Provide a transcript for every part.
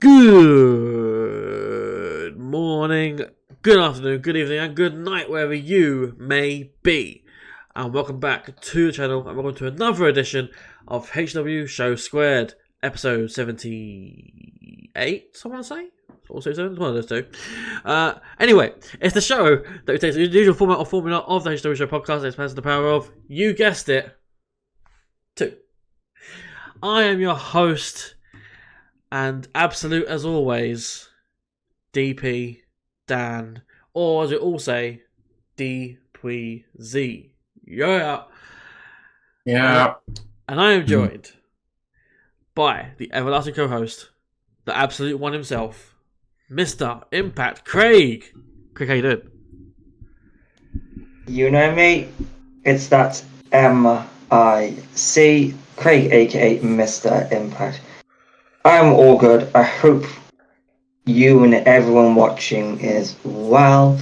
Good morning, good afternoon, good evening, and good night, wherever you may be. And welcome back to the channel, and welcome to another edition of HCW Show Squared, episode 78, I want to say? Or 77, one of those two. Anyway, it's the show that takes the usual format or formula of the HCW Show podcast and expands the power of, you guessed it, two. I am your host, and absolute as always, DP Dan, or as we all say, DpuizY. Yeah. And I am joined by the everlasting co-host, the absolute one himself, Mr. Impact Craig. Craig, how you doing? You know me, it's that M-I-C, Craig, aka Mr. Impact. I'm all good. I hope you and everyone watching is well.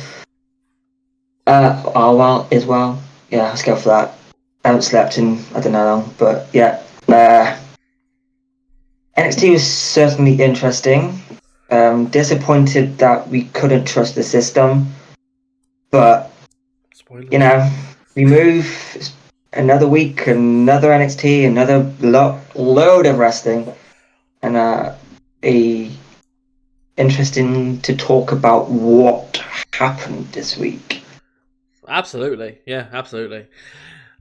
Are well as well. Yeah, let's go for that. I haven't slept in I don't know how long, but yeah. NXT was certainly interesting. Disappointed that we couldn't trust the system, but Spoilers. you know, we move another week, another NXT, another load of wrestling. And interesting to talk about what happened this week. Absolutely, yeah, absolutely.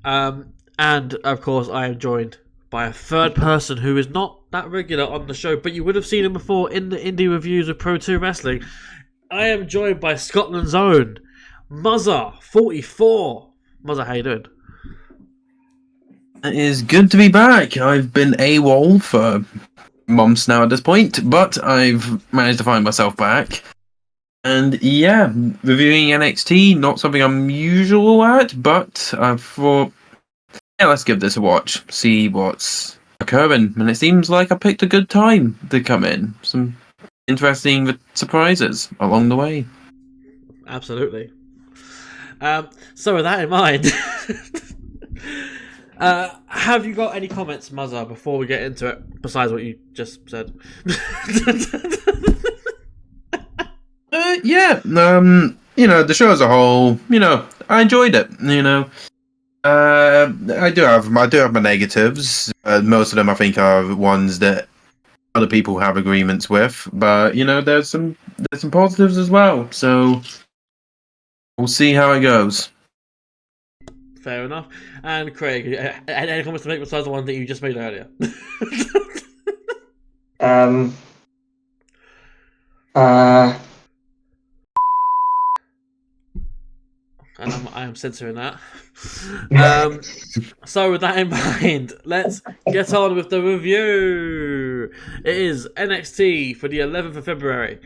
And of course, I am joined by a third person who is not that regular on the show, but you would have seen him before in the indie reviews of Pro 2 Wrestling. I am joined by Scotland's own Muzza 44. Muzza, how you doing? It is good to be back. I've been AWOL for months now at this point, but I've managed to find myself back. And yeah, reviewing NXT, not something I'm usual at, but I thought, yeah, let's give this a watch, see what's occurring. And it seems like I picked a good time to come in. Some interesting surprises along the way. Absolutely. So with that in mind, have you got any comments, Muzza, before we get into it, besides what you just said? The show as a whole, I enjoyed it, I do have my negatives. Most of them I think are ones that other people have agreements with, but there's some positives as well, so we'll see how it goes. Fair enough. And Craig, any comments to make besides the one that you just made earlier? And I am censoring that. So with that in mind, let's get on with the review. It is NXT for the 11th of February.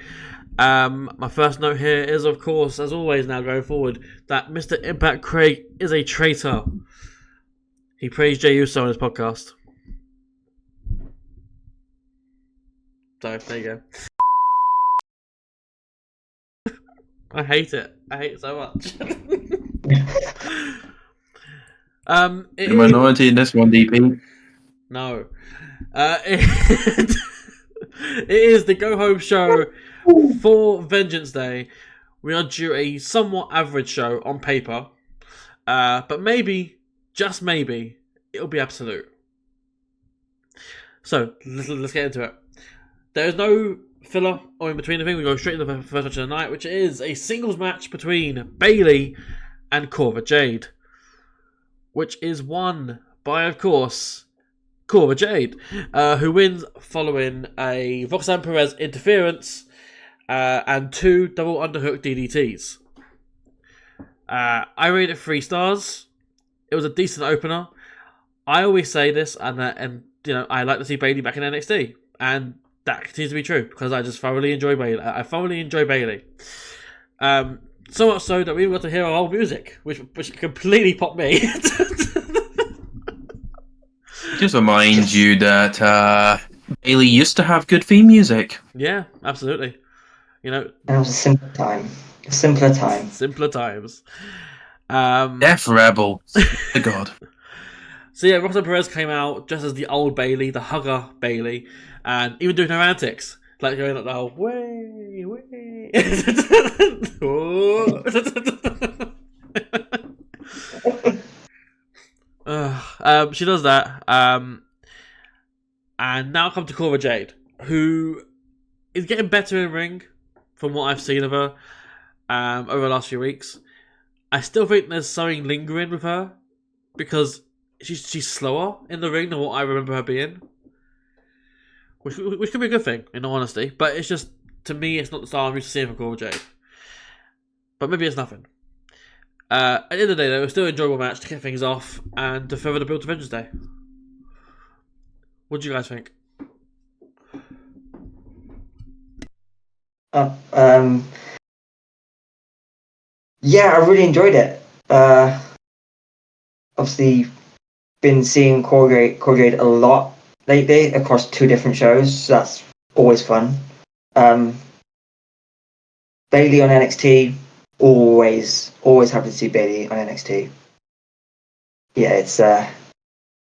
My first note here is, of course, as always now going forward, that Mr. Impact Craig is a traitor. He praised Jey Uso on his podcast. So, there you go. I hate it. I hate it so much. The minority in this one, DP. No. It is the Go Home show for Vengeance Day. We are due a somewhat average show on paper. But maybe, just maybe, it'll be absolute. So, let's get into it. There is no filler or in between the thing. We go straight into the first match of the night, which is a singles match between Bayley and Cora Jade, which is won by, of course, Cora Jade, who wins following a Roxanne Perez interference and 2 double underhook DDTs. I rated it 3 stars. It was a decent opener. I always say this, and I like to see Bayley back in NXT, and that continues to be true because I just thoroughly enjoy Bayley. I thoroughly enjoy Bayley. So much so that we got to hear our old music, which completely popped me. Just remind you that Bayley used to have good theme music. Yeah, absolutely. That was a simpler time. Simpler time. Simpler times. Death Rebel. Oh God. So yeah, Roxanne Perez came out dressed as the old Bayley, the hugger Bayley, and even doing her antics. Like going up the whole way. She does that. And now come to Cora Jade, who is getting better in ring from what I've seen of her over the last few weeks. I still think there's something lingering with her because she's slower in the ring than what I remember her being. Which could be a good thing, in all honesty. But it's just, to me, it's not the style I'm used to seeing from Cora Jade. But maybe it's nothing. At the end of the day, though, it was still an enjoyable match to kick things off and to further the build to Vengeance Day. What do you guys think? Yeah, I really enjoyed it. Obviously, been seeing Cora Jade a lot lately across 2 different shows, so that's always fun. Bayley on NXT, always happy to see Bayley on NXT. Yeah, it's as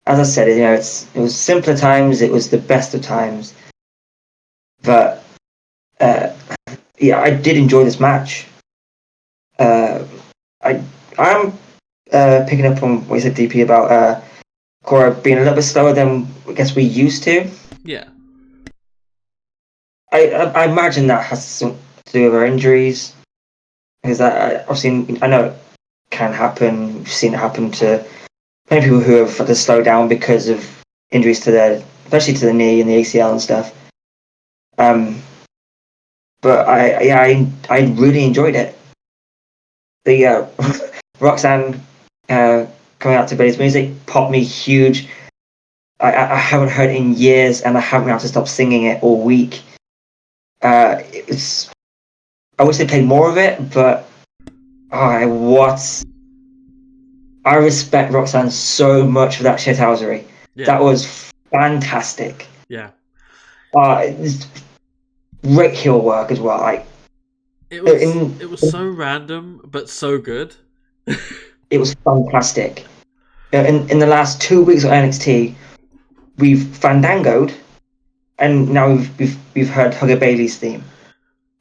I said, it was simpler times, it was the best of times, but yeah, I did enjoy this match. I'm picking up on what you said, DP, about Cora being a little bit slower than I guess we used to. Yeah. I imagine that has something to do with her injuries, because obviously I know it can happen. We've seen it happen to many people who have had to slow down because of injuries to especially to the knee and the ACL and stuff. But I really enjoyed it. The Roxanne coming out to Bayley's music popped me huge. I haven't heard it in years, and I haven't been able to stop singing it all week. I wish they played more of it, but I respect Roxanne so much for that shithousery. Yeah. That was fantastic. Yeah. It's great heel work as well. It was so random, but so good. It was fantastic. In the last 2 weeks of NXT, we've fandangoed, and now we've heard Hugger Bailey's theme.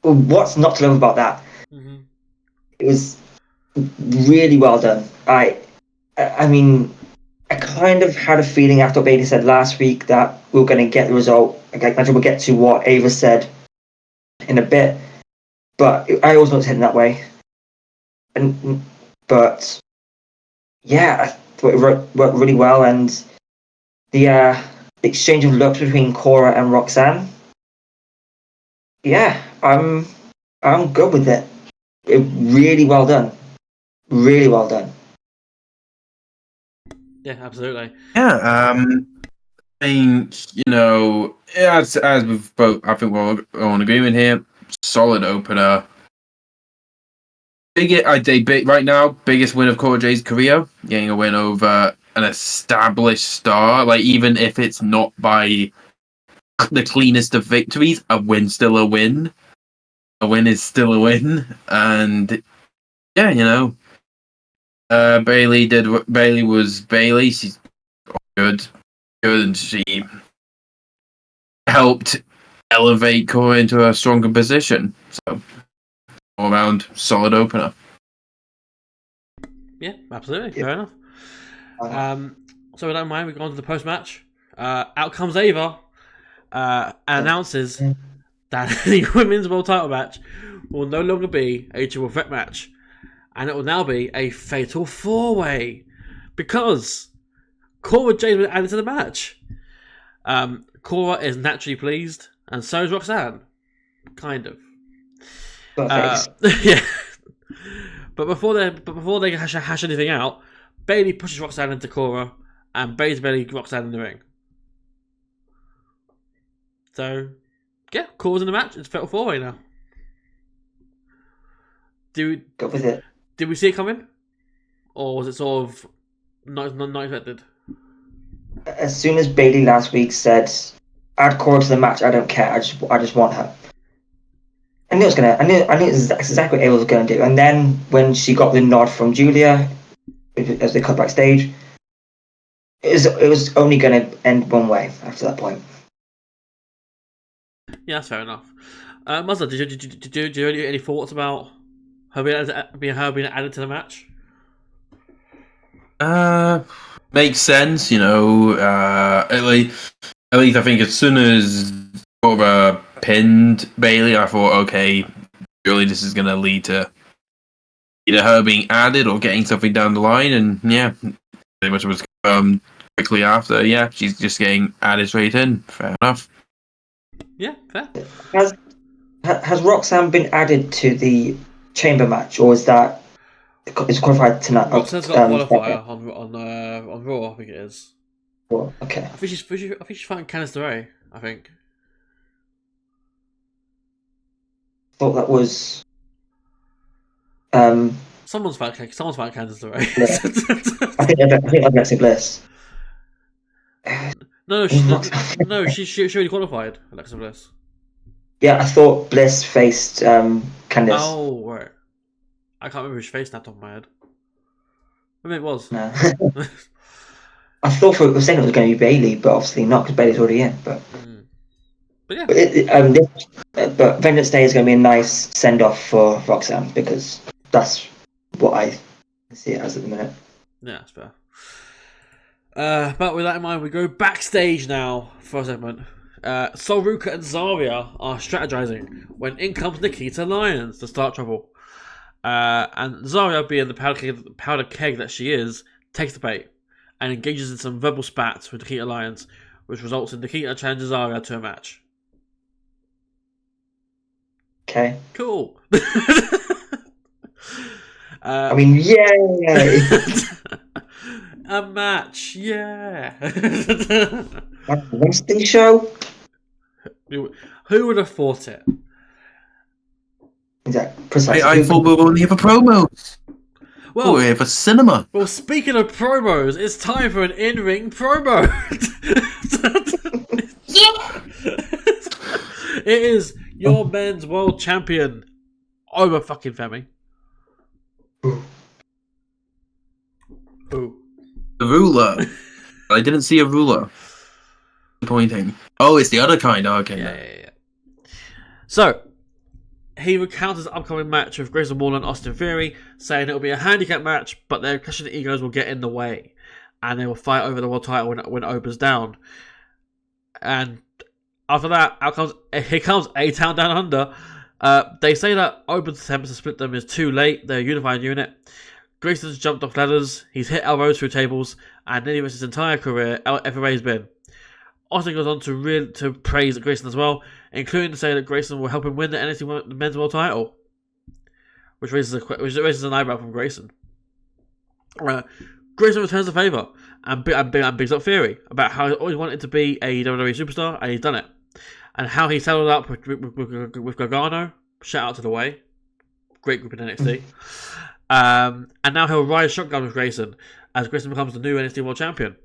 What's not to love about that? Mm-hmm. It was really well done. I mean, I kind of had a feeling after what Bailey said last week that we were going to get the result. Imagine we'll get to what Ava said in a bit, but I always not heading that way. But yeah, I thought it worked really well, and the exchange of looks between Cora and Roxanne. Yeah, I'm good with it. Really well done. Really well done. Yeah, absolutely. Yeah, I think, as we've both, I think we're all in agreement here. Solid opener. I'd say right now, biggest win of Cora Jade's career, getting a win over an established star. Like, even if it's not by the cleanest of victories, a win's still a win. A win is still a win, and yeah, Bayley was Bayley. She's good, and she helped elevate Cora into a stronger position. So, all around solid opener. Yeah, absolutely. Fair enough. So with that in mind, we go on to the post-match. Out comes Ava and announces that the women's world title match will no longer be a triple threat match, and it will now be a fatal 4-way because Cora Jade was added to the match. Cora is naturally pleased, and so is Roxanne. Kind of. Yeah. But before they hash anything out, Bayley pushes Roxanne into Cora, and Bayley's Bayley Roxanne in the ring. So, yeah, Cora's in the match. It's fatal 4-way now. Go with it. Did we see it coming, or was it sort of not expected? As soon as Bayley last week said, "Add Cora to the match, I don't care. I just want her." I knew exactly what Ava was going to do. And then when she got the nod from Julia, as they cut backstage, it was only going to end one way after that point. Yeah, that's fair enough. Muzza, did you have any thoughts about her being added to the match? Makes sense, you know. At least I think as soon as sort of pinned Bailey, I thought, okay, surely this is going to lead to either her being added or getting something down the line. And yeah, pretty much was confirmed quickly after. Yeah, she's just getting added straight in. Fair enough. Yeah, fair. Has Roxanne been added to the chamber match, or is that it's qualified tonight? Roxanne's got a qualifier on Raw, I think it is. Well, okay. I think she's fighting Candice LeRae, I think. Thought that was. Someone's fighting Candice LeRae. Yeah. I think Alexa Bliss. No, she already qualified, Alexa Bliss. Yeah, I thought Bliss faced Candice. Oh, right. I can't remember who she faced that top of my head. Maybe it was. No. I thought we were saying it was going to be Bailey, but obviously not because Bailey's already in. But yeah. But Vengeance Day is going to be a nice send off for Roxanne because that's what I see it as at the minute. Yeah, that's fair. But with that in mind, we go backstage now for a segment. Sol Ruka and Zarya are strategizing when in comes Nikki to Lions to start trouble. And Zarya, being the powder keg that she is, takes the bait and engages in some verbal spats with Nikita Lyons, which results in Nikita challenging Zarya to a match. Okay. Cool. I mean, yeah. A match, yeah. A wrestling show? Who would have thought it? Exactly. Precisely. I thought we were only here for promos. Well, we're here for cinema. Well, speaking of promos, it's time for an in-ring promo. It is your men's world champion, Oba fucking Femi. Who? The ruler. I didn't see a ruler. Pointing. Oh, it's the other kind. Oh, okay. Yeah. So, he recounts his upcoming match with Grayson Waller and Austin Theory, saying it'll be a handicap match, but their clashing egos will get in the way, and they will fight over the world title when Oba's down. And after that, here comes A-Town Down Under. They say that Oba's attempt to split them is too late. They're a unified unit. Grayson's jumped off ladders, he's hit elbows through tables, and nearly missed his entire career ever he's been. Austin goes on to praise Grayson as well, including to say that Grayson will help him win the NXT Men's World Title, which raises an eyebrow from Grayson. Grayson returns the favour and bigs up Theory about how he always wanted to be a WWE superstar and he's done it, and how he settled up with Gargano. Shout out to The Way, great group in NXT. And now he'll ride shotgun with Grayson as Grayson becomes the new NXT World Champion.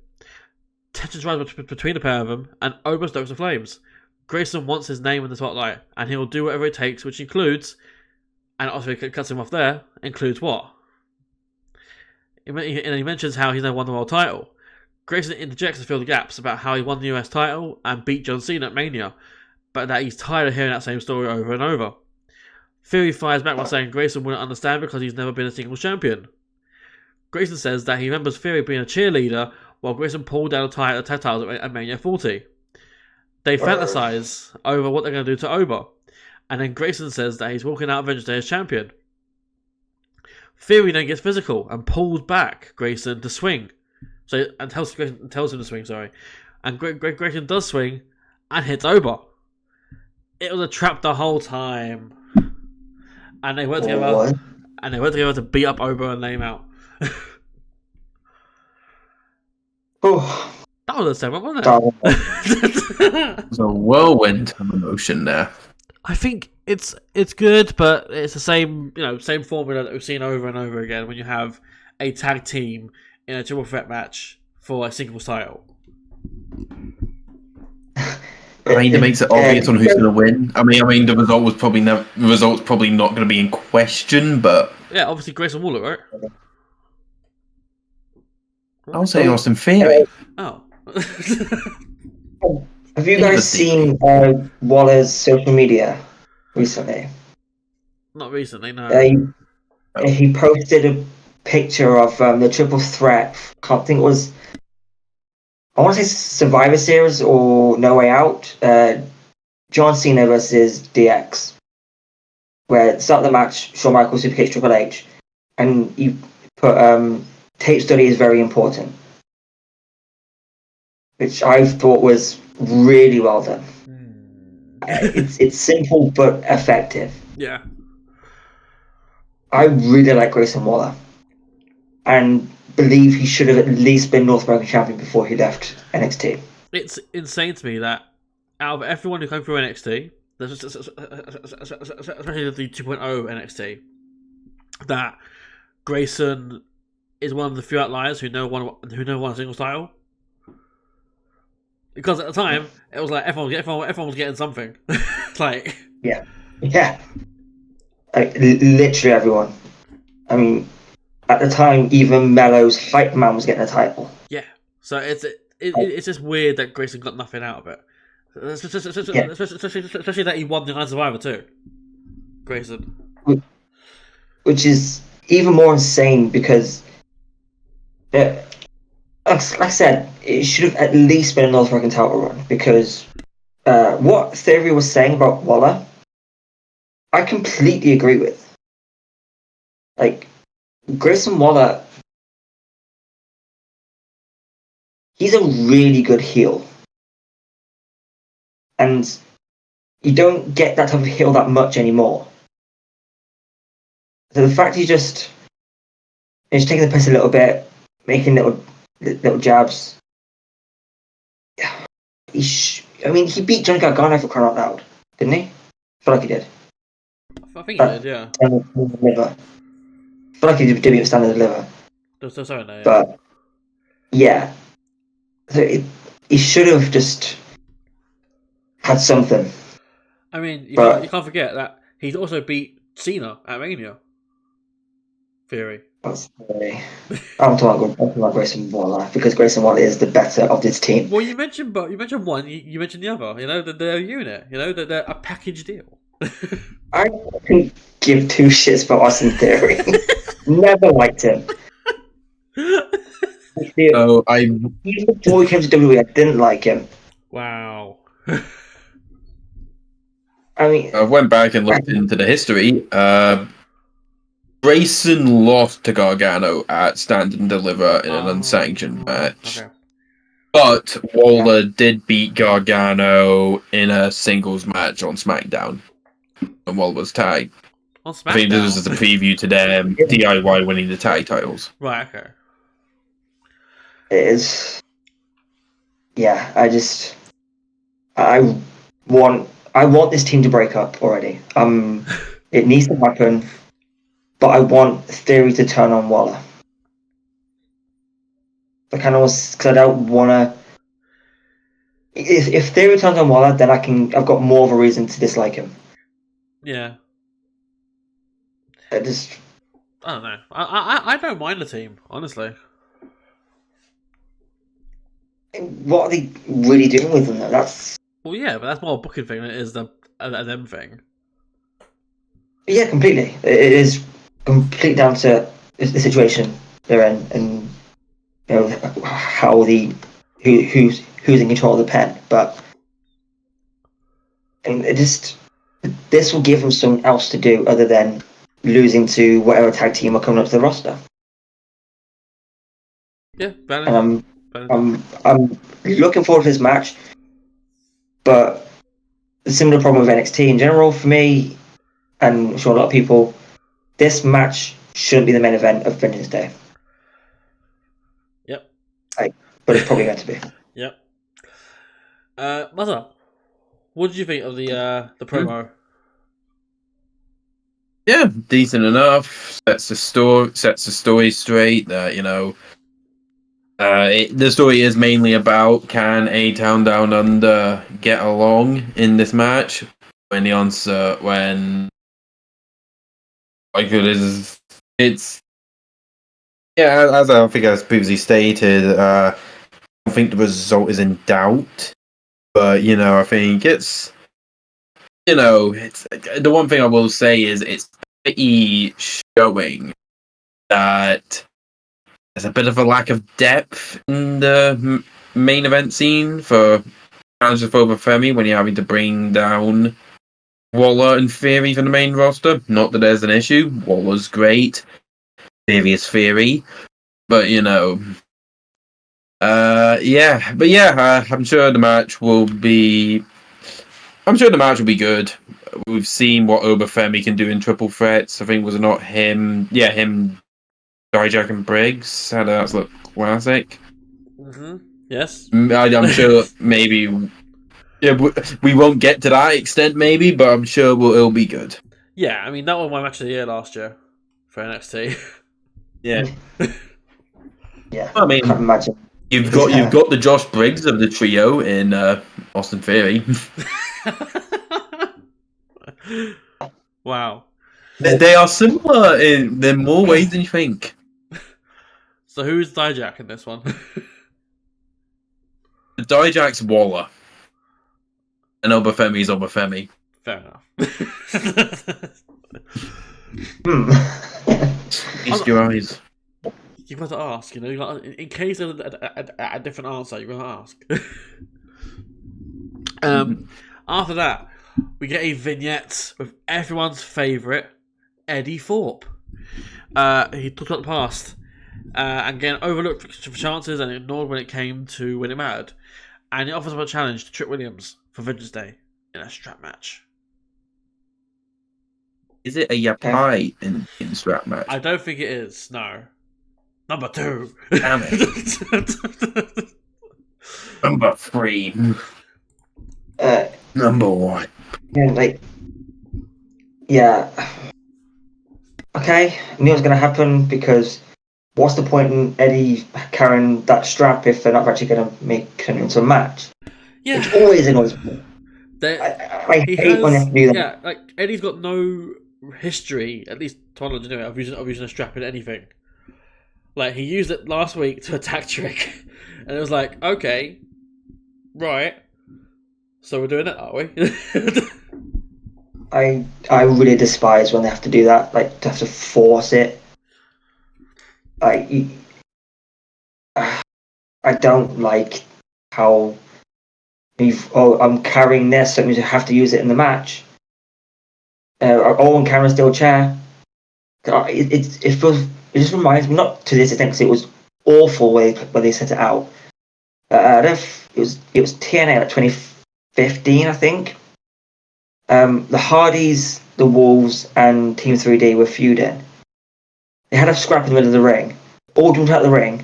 Tensions rise between the pair of them, and Oba stokes the flames. Grayson wants his name in the spotlight, and he'll do whatever it takes, which includes, and also he cuts him off there, includes what? And he mentions how he's now won the world title. Grayson interjects to fill the gaps about how he won the US title and beat John Cena at Mania, but that he's tired of hearing that same story over and over. Theory fires back by saying Grayson wouldn't understand because he's never been a singles champion. Grayson says that he remembers Theory being a cheerleader while Grayson pulled down the tag titles at Mania 40. They fantasize over what they're going to do to Oba, and then Grayson says that he's walking out of Vengeance Day as champion. Theory then gets physical and pulls back Grayson to swing, tells him to swing. And Grayson does swing and hits Oba. It was a trap the whole time, and they worked together. And they went together to beat up Oba and lay him out. Oh, that was a segment, wasn't it? There's a whirlwind of emotion there. I think it's good, but it's the same formula that we've seen over and over again when you have a tag team in a triple threat match for a singles title. I mean, it makes it obvious on who's going to win. I mean, the result's probably not going to be in question, but yeah, obviously Grayson Waller, right? I was saying Austin Theory. Oh. Have you guys seen Waller's social media recently? Not recently, no. He posted a picture of the triple threat. Can't think it was. I want to say Survivor Series or No Way Out. John Cena versus DX, where at the start of the match, Shawn Michaels superkicks Triple H, and you put tape study is very important, which I thought was really well done. It's simple but effective. Yeah. I really like Grayson Waller, and believe he should have at least been North American champion before he left NXT. It's insane to me that out of everyone who came through NXT, especially the 2.0 NXT, that Grayson is one of the few outliers who never won a singles title. Because at the time, it was like everyone was getting something. Like yeah, like, literally everyone. I mean, at the time, even Mello's hype man was getting a title. Yeah, so it's just weird that Grayson got nothing out of it. Especially that he won the Iron Survivor too. Grayson. Which is even more insane because, like I said, it should have at least been a North American title run because what Theory was saying about Waller, I completely agree with. Like, Grayson Waller, he's a really good heel. And you don't get that type of heel that much anymore. So the fact he's just taking the piss a little bit, making little jabs. Yeah, he beat Johnny Gargano for crying out loud, didn't he? I feel like he did. I think he did, yeah. Liver. I feel like he did beat Stand and Deliver. So sorry, no, yeah. But yeah, so he should have just had something. I mean, you can't forget that he's also beat Cena at Mania. Theory. I'm talking about Grayson Waller because Grayson Waller is the better of this team. Well, you mentioned one, you mentioned the other. You know, they're a unit. You know, they're a package deal. I couldn't give two shits about Austin Theory. Never liked him. So even before he came to WWE, I didn't like him. Wow. I mean, I went back and looked into the history. Grayson lost to Gargano at Stand and Deliver in an unsanctioned match. Okay. But Waller did beat Gargano in a singles match on SmackDown. And Waller was tagged. On SmackDown? I think this was a preview to them DIY winning the tag titles. Right, okay. It is. Yeah, I want this team to break up already. It needs to happen. But I want Theory to turn on Waller. Because I don't want to. If Theory turns on Waller, then I've got more of a reason to dislike him. Yeah. I don't know. I don't mind the team, honestly. What are they really doing with them? Well, yeah, but that's more a booking thing than it is a them thing. Yeah, completely. It is complete down to the situation they're in, and how who's in control of the pen. But this will give them something else to do other than losing to whatever tag team are coming up to the roster. Yeah, and I'm looking forward to this match, but the similar problem with NXT in general for me, and I'm sure a lot of people, this match shouldn't be the main event of Vengeance Day. Yep. But it's probably meant to be. Yep. Muzza, what did you think of the promo? Yeah, decent enough. Sets the story straight. That the story is mainly about can A-Town Down Under get along in this match. When the answer, it's as I think I previously stated, I don't think the result is in doubt. But I think it's it's the one thing I will say is it's pretty showing that there's a bit of a lack of depth in the main event scene for challenges for Femi when you're having to bring down Waller and Theory from the main roster. Not that there's an issue. Waller's great. Theory is Theory. But, I'm sure the match will be... I'm sure the match will be good. We've seen what Femi can do in triple threats. I think was it not him? Yeah, him, DpuizY and Briggs. How does that look? Classic. Mm-hmm. Yes. I'm sure maybe... Yeah, we won't get to that extent, maybe, but I'm sure it'll be good. Yeah, I mean, that was my match of the year last year for NXT. Yeah. Yeah. I mean, can't imagine. You've got the Josh Briggs of the trio in Austin Theory. Wow. They are similar in more ways than you think. So who's DpuizY in this one? DpuizY's Waller. And Femi's Femi. Fair enough. Feast your eyes. You've got to ask, in case there's a different answer, you're going to ask. After that, we get a vignette with everyone's favourite, Eddie Thorpe. He talked about the past, and getting overlooked for chances and ignored when it came to when it mattered. And he offers up a challenge to Trick Williams for Vengeance Day in a strap match. Is it a Yapai in strap match? I don't think it is, no. Number 2. Damn it. Number 3. Number 1. Okay, I knew it was going to happen because what's the point in Eddie carrying that strap if they're not actually going to make it into a match? Yeah. It always annoys me. I hate when they have to do that. Yeah, like Eddie's got no history, at least to my knowledge anyway, of using a strap in anything. Like, he used it last week to attack Trick, and it was like, okay, right, so we're doing it, are we? I really despise when they have to do that, like, to have to force it. I don't like how I'm carrying this, so it means I have to use it in the match. On camera still chair. It feels. It just reminds me, not to this extent, because it was awful when they set it out. It was TNA like 2015, I think. The Hardys, the Wolves, and Team 3D were feuding. They had a scrap in the middle of the ring. All jumped out of the ring.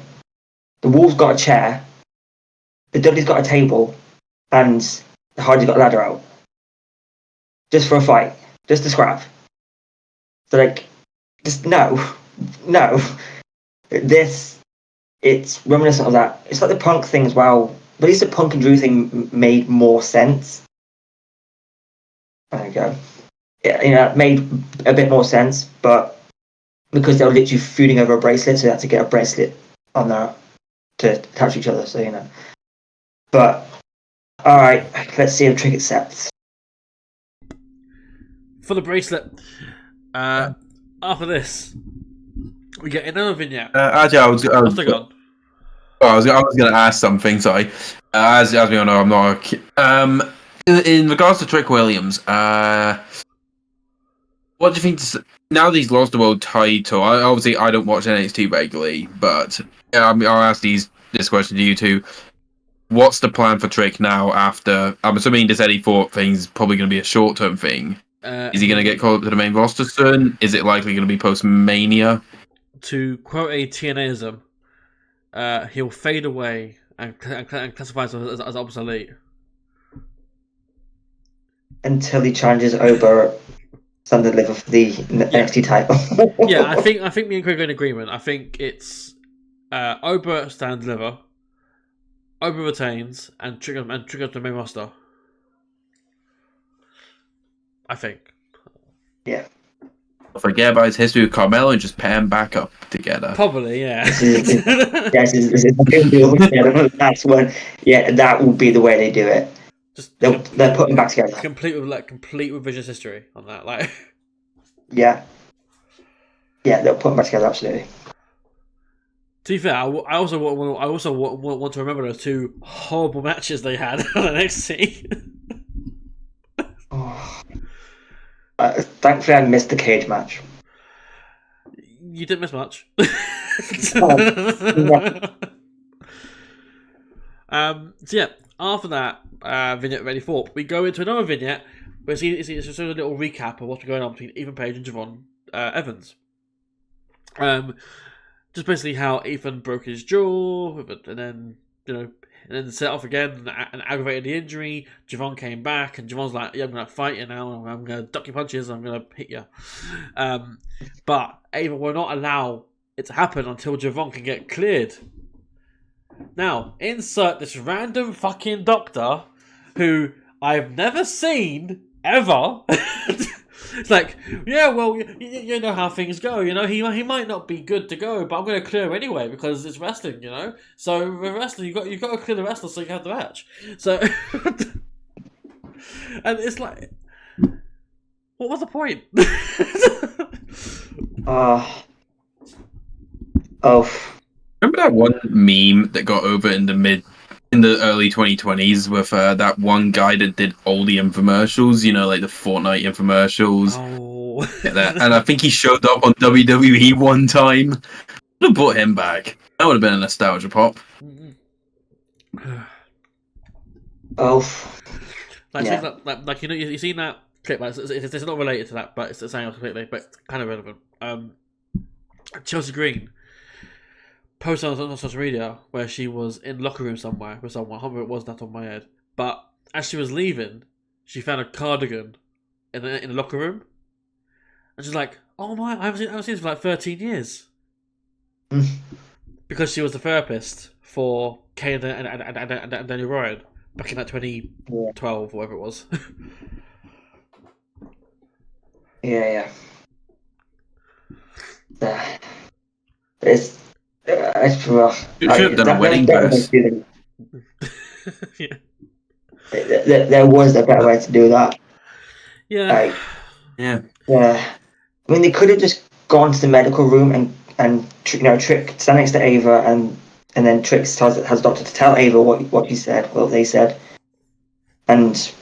The Wolves got a chair. The Dudleys got a table, and the Hardys got a ladder out. Just for a fight. Just a scrap. So, like, just no. It's reminiscent of that. It's like the Punk thing as well. But at least the Punk and Drew thing made more sense. There you go. Yeah, it made a bit more sense, but because they were literally feuding over a bracelet, so they had to get a bracelet on there to attach each other, so But, alright, let's see if Trick accepts. For the bracelet, after this, we get another vignette. Actually, I was going to ask something. Sorry, as we all know, I'm not. In regards to Trick Williams, what do you think? Now that he's lost the world title, obviously I don't watch NXT regularly, but I'll ask this question to you two. What's the plan for Trick now? After I'm assuming this Eddie Thorpe thing is probably going to be a short-term thing. Is he going to get called up to the main roster soon? Is it likely going to be post-Mania? To quote a TNAism, he'll fade away and classify as obsolete. Until he challenges over Thunder Liver for the NXT title. Yeah, I think me and Craig are in agreement. I think it's Oba stand deliver, Oba retains, and trigger the main roster. I think. Yeah. Forget about his history with Carmelo and just pair him back up together. Probably, yeah. That's when, that will be the way they do it. Just they're putting back together. complete revisionist history on that. Like, Yeah, they'll put them back together absolutely. to be fair, I also want to remember those two horrible matches they had on NXT. Thankfully, I missed the cage match. You didn't miss much. So yeah, after that vignette ready for, we go into another vignette where it's just a little recap of what's going on between Ethan Page and Javon Evans. Just basically how Ethan broke his jaw, and then set off again and aggravated the injury. Javon came back, and Javon's like, "Yeah, I'm gonna fight you now. I'm gonna duck your punches. I'm gonna hit you." But Ava will not allow it to happen until Javon can get cleared. Now, insert this random fucking doctor who I've never seen ever. It's like, yeah, well, you know how things go. He might not be good to go, but I'm going to clear him anyway because it's wrestling. So with wrestling, you got to clear the wrestler so you can have the match. So, and it's like, what was the point? Remember that one meme that got over in the early 2020s with that one guy that did all the infomercials, like the Fortnite infomercials. Oh. And I think he showed up on WWE one time. Would have brought him back. That would have been a nostalgia pop. Like you've seen that clip. Like, it's not related to that, but it's the same completely, but kind of relevant. Chelsea Green posted on social media where she was in the locker room somewhere with someone. I can't remember it was, not on my head. But as she was leaving, she found a cardigan in the locker room, and she's like, "Oh my! I haven't seen this for like 13 years." Because she was the therapist for Kane and Daniel Bryan back in that 2012 or whatever it was. Yeah. It's rough. You should have done a wedding dress. Yeah. There was a better way to do that. Yeah. Yeah. I mean, they could have just gone to the medical room and Trick stand next to Ava and then Trick has the doctor to tell Ava what they said, and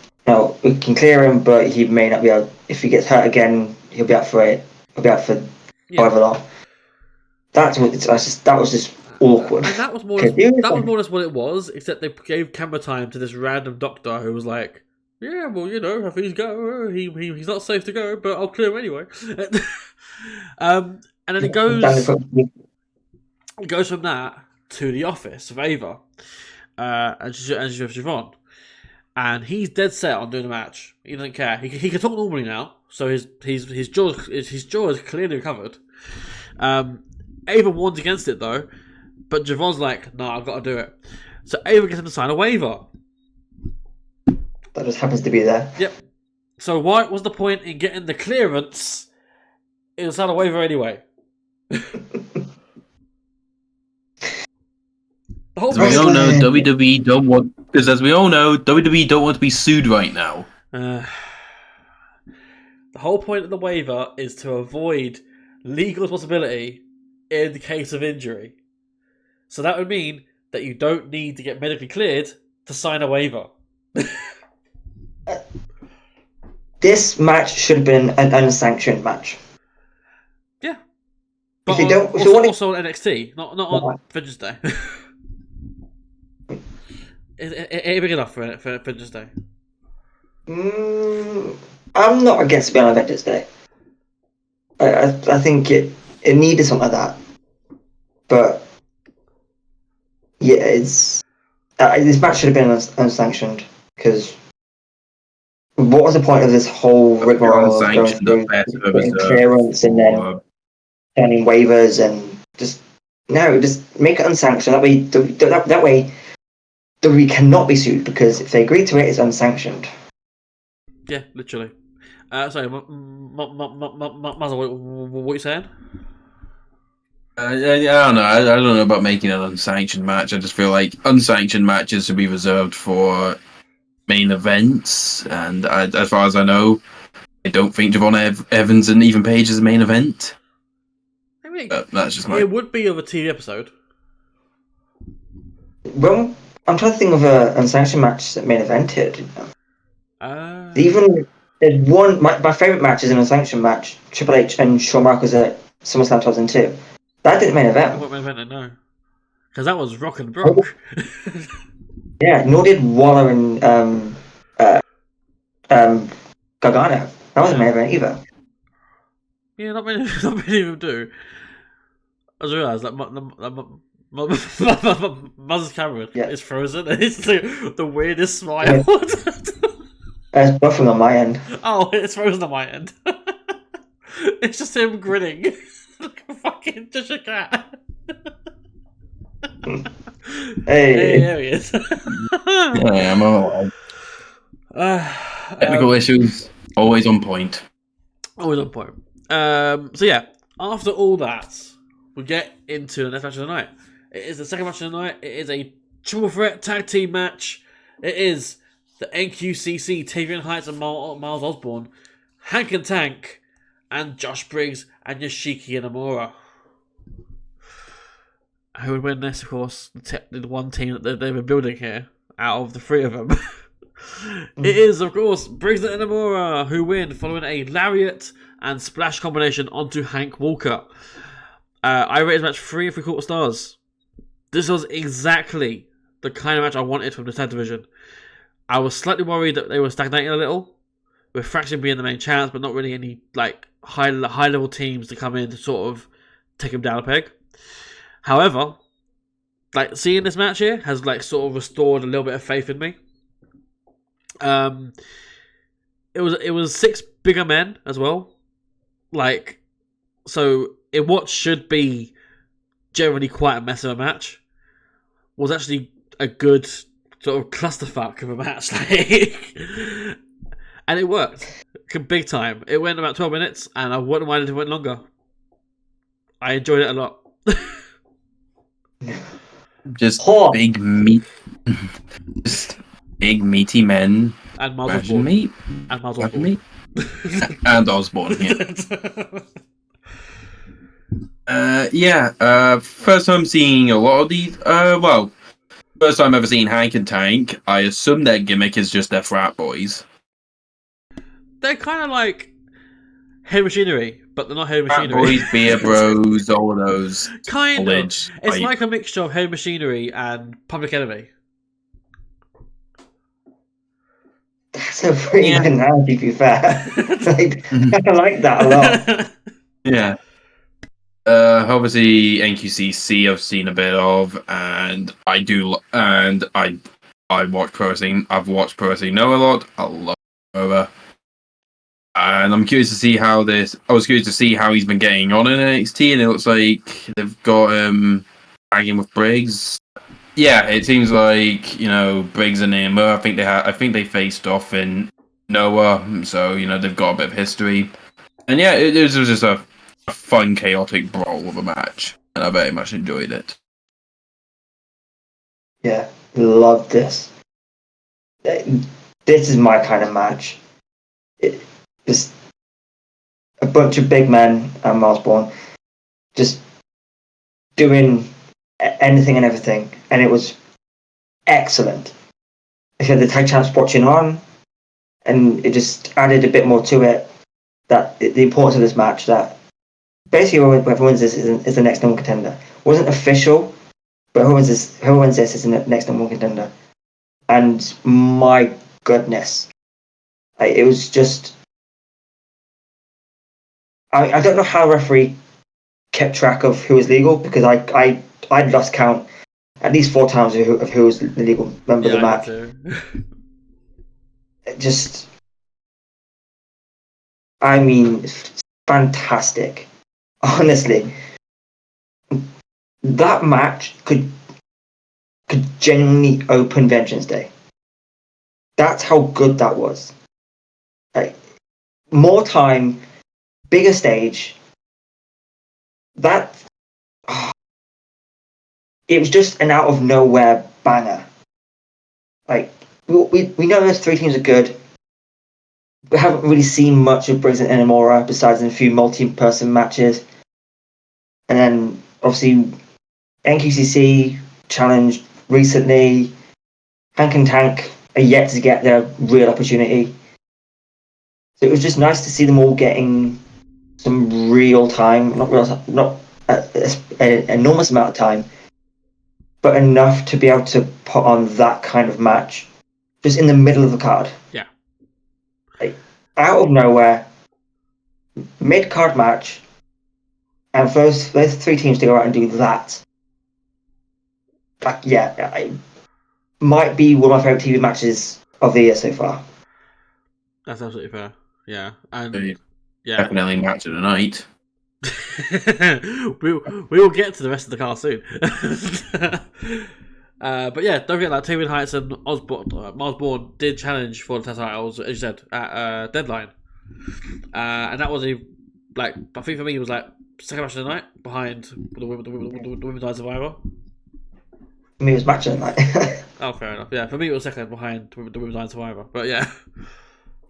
we can clear him, but he may not be able. If he gets hurt again, he'll be out for it. He'll be out for however long. That was just awkward. And that was more or less what it was, except they gave camera time to this random doctor who was like, "Yeah, well, how things go. He's not safe to go, but I'll clear him anyway." And then it goes from that to the office of Ava, and she's with Javon, and he's dead set on doing a match. He doesn't care. He can talk normally now, so his jaw is clearly recovered. Ava warns against it though, but Javon's like, "No, I've got to do it." So Ava gets him to sign a waiver. That just happens to be there. Yep. So what was the point in getting the clearance? It was sign a waiver anyway. As we all know, WWE don't want to be sued right now. The whole point of the waiver is to avoid legal responsibility in the case of injury. So that would mean that you don't need to get medically cleared to sign a waiver. This match should have been an unsanctioned match. Yeah. But also on NXT, not on Vengeance Day. It's big enough for Vengeance Day. I'm not against being on Vengeance Day. I think it needed something like that. But yeah, this match should have been unsanctioned, because what was the point of this whole rigmarole of going through clearance and then turning waivers and just make it unsanctioned. That way we cannot be sued, because if they agree to it, it's unsanctioned. Yeah, literally. Sorry, Muzza, what are you saying? I don't know. I don't know about making an unsanctioned match. I just feel like unsanctioned matches should be reserved for main events, and as far as I know, I don't think Javon Evans and Ethan Page is the main event. I mean, But that's just my. it would be of a TV episode. Well, I'm trying to think of an unsanctioned match that main evented. Even there's one. My favorite match is an unsanctioned match. Triple H and Shawn Michaels at SummerSlam 2002. That didn't main event. What main event? No, because that was Rock and Brock. Yeah, nor did Waller and Gargano. That wasn't main event either. Yeah, not many of them do. I just realised that Muzza's camera is frozen. It's the weirdest smile. It's buffering on my end. Oh, it's frozen on my end. It's just him grinning like a fucking just a cat. Hey, there he is. Yeah, I'm all right. Technical issues, always on point. Always on point. So yeah, after all that, we get into the next match of the night. It is the second match of the night. It is a triple threat tag team match. It is the NQCC, Tavian Heights and Miles Osborne, Hank and Tank, and Josh Briggs and Yoshiki Inamura. Who would win this, of course? The one team that they've been building here, out of the three of them. It is, of course, Briggs and Inamura who win following a lariat and splash combination onto Hank Walker. I rated the match 3 3/4 stars. This was exactly the kind of match I wanted from the tag division. I was slightly worried that they were stagnating a little, with Fraction being the main chance, but not really any like high level teams to come in to sort of take them down a peg. However, like seeing this match here has like sort of restored a little bit of faith in me. It was 6 bigger men as well. Like, so in what should be generally quite a mess of a match was actually a good sort of clusterfuck of a match. Like, and it worked big time. It went about 12 minutes, and I wouldn't mind if it went longer. I enjoyed it a lot. Just big meat, just big meaty men. And Miles Osborne. Meat. And Miles Osborne. Meat. And Osborne, yeah. First time seeing a lot of these. First time ever seeing Hank and Tank. I assume their gimmick is just their frat boys. They're kind of like Heavy Machinery, but they're not Heavy Machinery. Frat boys, beer bros, all of those. Kind of. It's like a mixture of Heavy Machinery and Public Enemy. That's a pretty good analogy, to be fair. I like that a lot. Yeah. Obviously NQCC I've seen a bit of, and I do, and I watch pro wrestling. I've watched pro wrestling know a lot. I love over, and I'm curious to see how this. I was curious to see how he's been getting on in NXT, and it looks like they've got tagging with Briggs. Yeah, it seems like Briggs and Emma. I think they faced off in Noah, so they've got a bit of history, and yeah, it was just a fun, chaotic brawl of a match, and I very much enjoyed it. Yeah, love this. This is my kind of match. Just a bunch of big men and Miles Bourne just doing anything and everything, and it was excellent. I had the tag champs watching on, and it just added a bit more to it. That the importance of this match, that basically whoever wins this is the next number one contender. It wasn't official, but whoever wins this is the next number one contender. And my goodness, it was just. I don't know how the referee kept track of who was legal, because I'd lost count at least 4 times of who was the legal member of the match. Just, I mean, fantastic. Honestly, that match could genuinely open Vengeance Day. That's how good that was. Like, more time, bigger stage. It was just an out of nowhere banger. Like, we know those three teams are good. We haven't really seen much of Briggs and Inamura besides in a few multi-person matches. And then, obviously, NQCC challenged recently. Hank and Tank are yet to get their real opportunity. So it was just nice to see them all getting some real time, not an enormous amount of time, but enough to be able to put on that kind of match just in the middle of the card. Yeah. Like, out of nowhere, mid-card match, and for those three teams to go out and do that, it might be one of my favourite TV matches of the year so far. That's absolutely fair. Yeah. And definitely match of the night. we will get to the rest of the card soon. But yeah, don't forget that Taven Heights and Osborne did challenge for the test titles, as you said, at Deadline. And that was I think for me it was like second match of the night behind the Women's Night Survivor. For me it was match of the night. Oh, fair enough. Yeah, for me it was second behind the Women's Night Survivor. But yeah.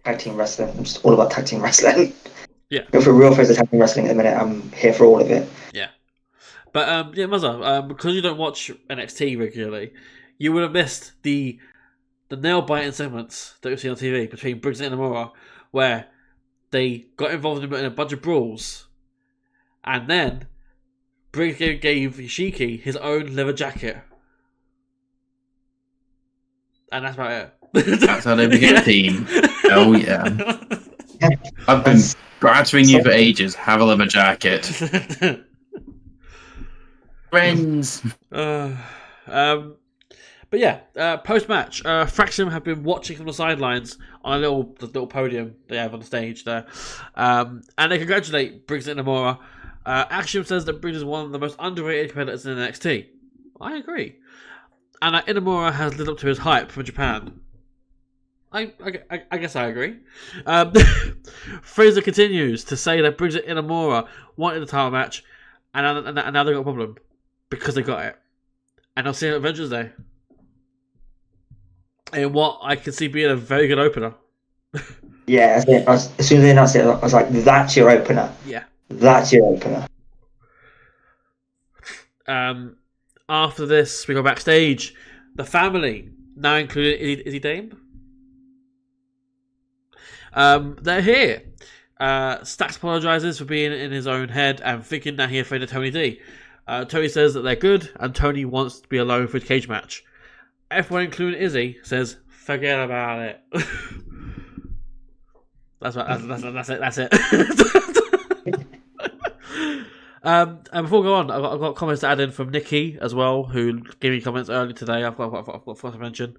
Tag team wrestling. I'm just all about tag team wrestling. Yeah. Go for real fans of tag team wrestling at the minute. I'm here for all of it. Yeah. But Muzza, because you don't watch NXT regularly, you would have missed the nail-biting segments that you see on TV between Briggs and Inamura, where they got involved in a bunch of brawls, and then Briggs gave Ishiki his own leather jacket. And that's about it. That's how they became a team. Oh yeah. I've been battering you for ages. Have a leather jacket. Friends. But yeah, post-match, Fraction have been watching from the sidelines on the little podium they have on the stage there. And they congratulate Briggs and Inamura. Axiom says that Briggs is one of the most underrated competitors in NXT. I agree. And Inamura has lived up to his hype from Japan. I guess I agree. Fraser continues to say that Briggs and Inamura wanted the title match, and now they've got a problem because they got it. And I'll see it at Avengers Day. And what I can see being a very good opener. Yeah, as soon as they announced it, I was like, that's your opener. Yeah. That's your opener. After this, we go backstage. The family, now including Izzy Dame. They're here. Stax apologises for being in his own head and thinking that he offended Tony D. Tony says that they're good and Tony wants to be alone for a cage match. Everyone, including Izzy, says, forget about it. That's it. That's it. And before we go on, I've got comments to add in from Nikki as well, who gave me comments earlier today. I've got to mention.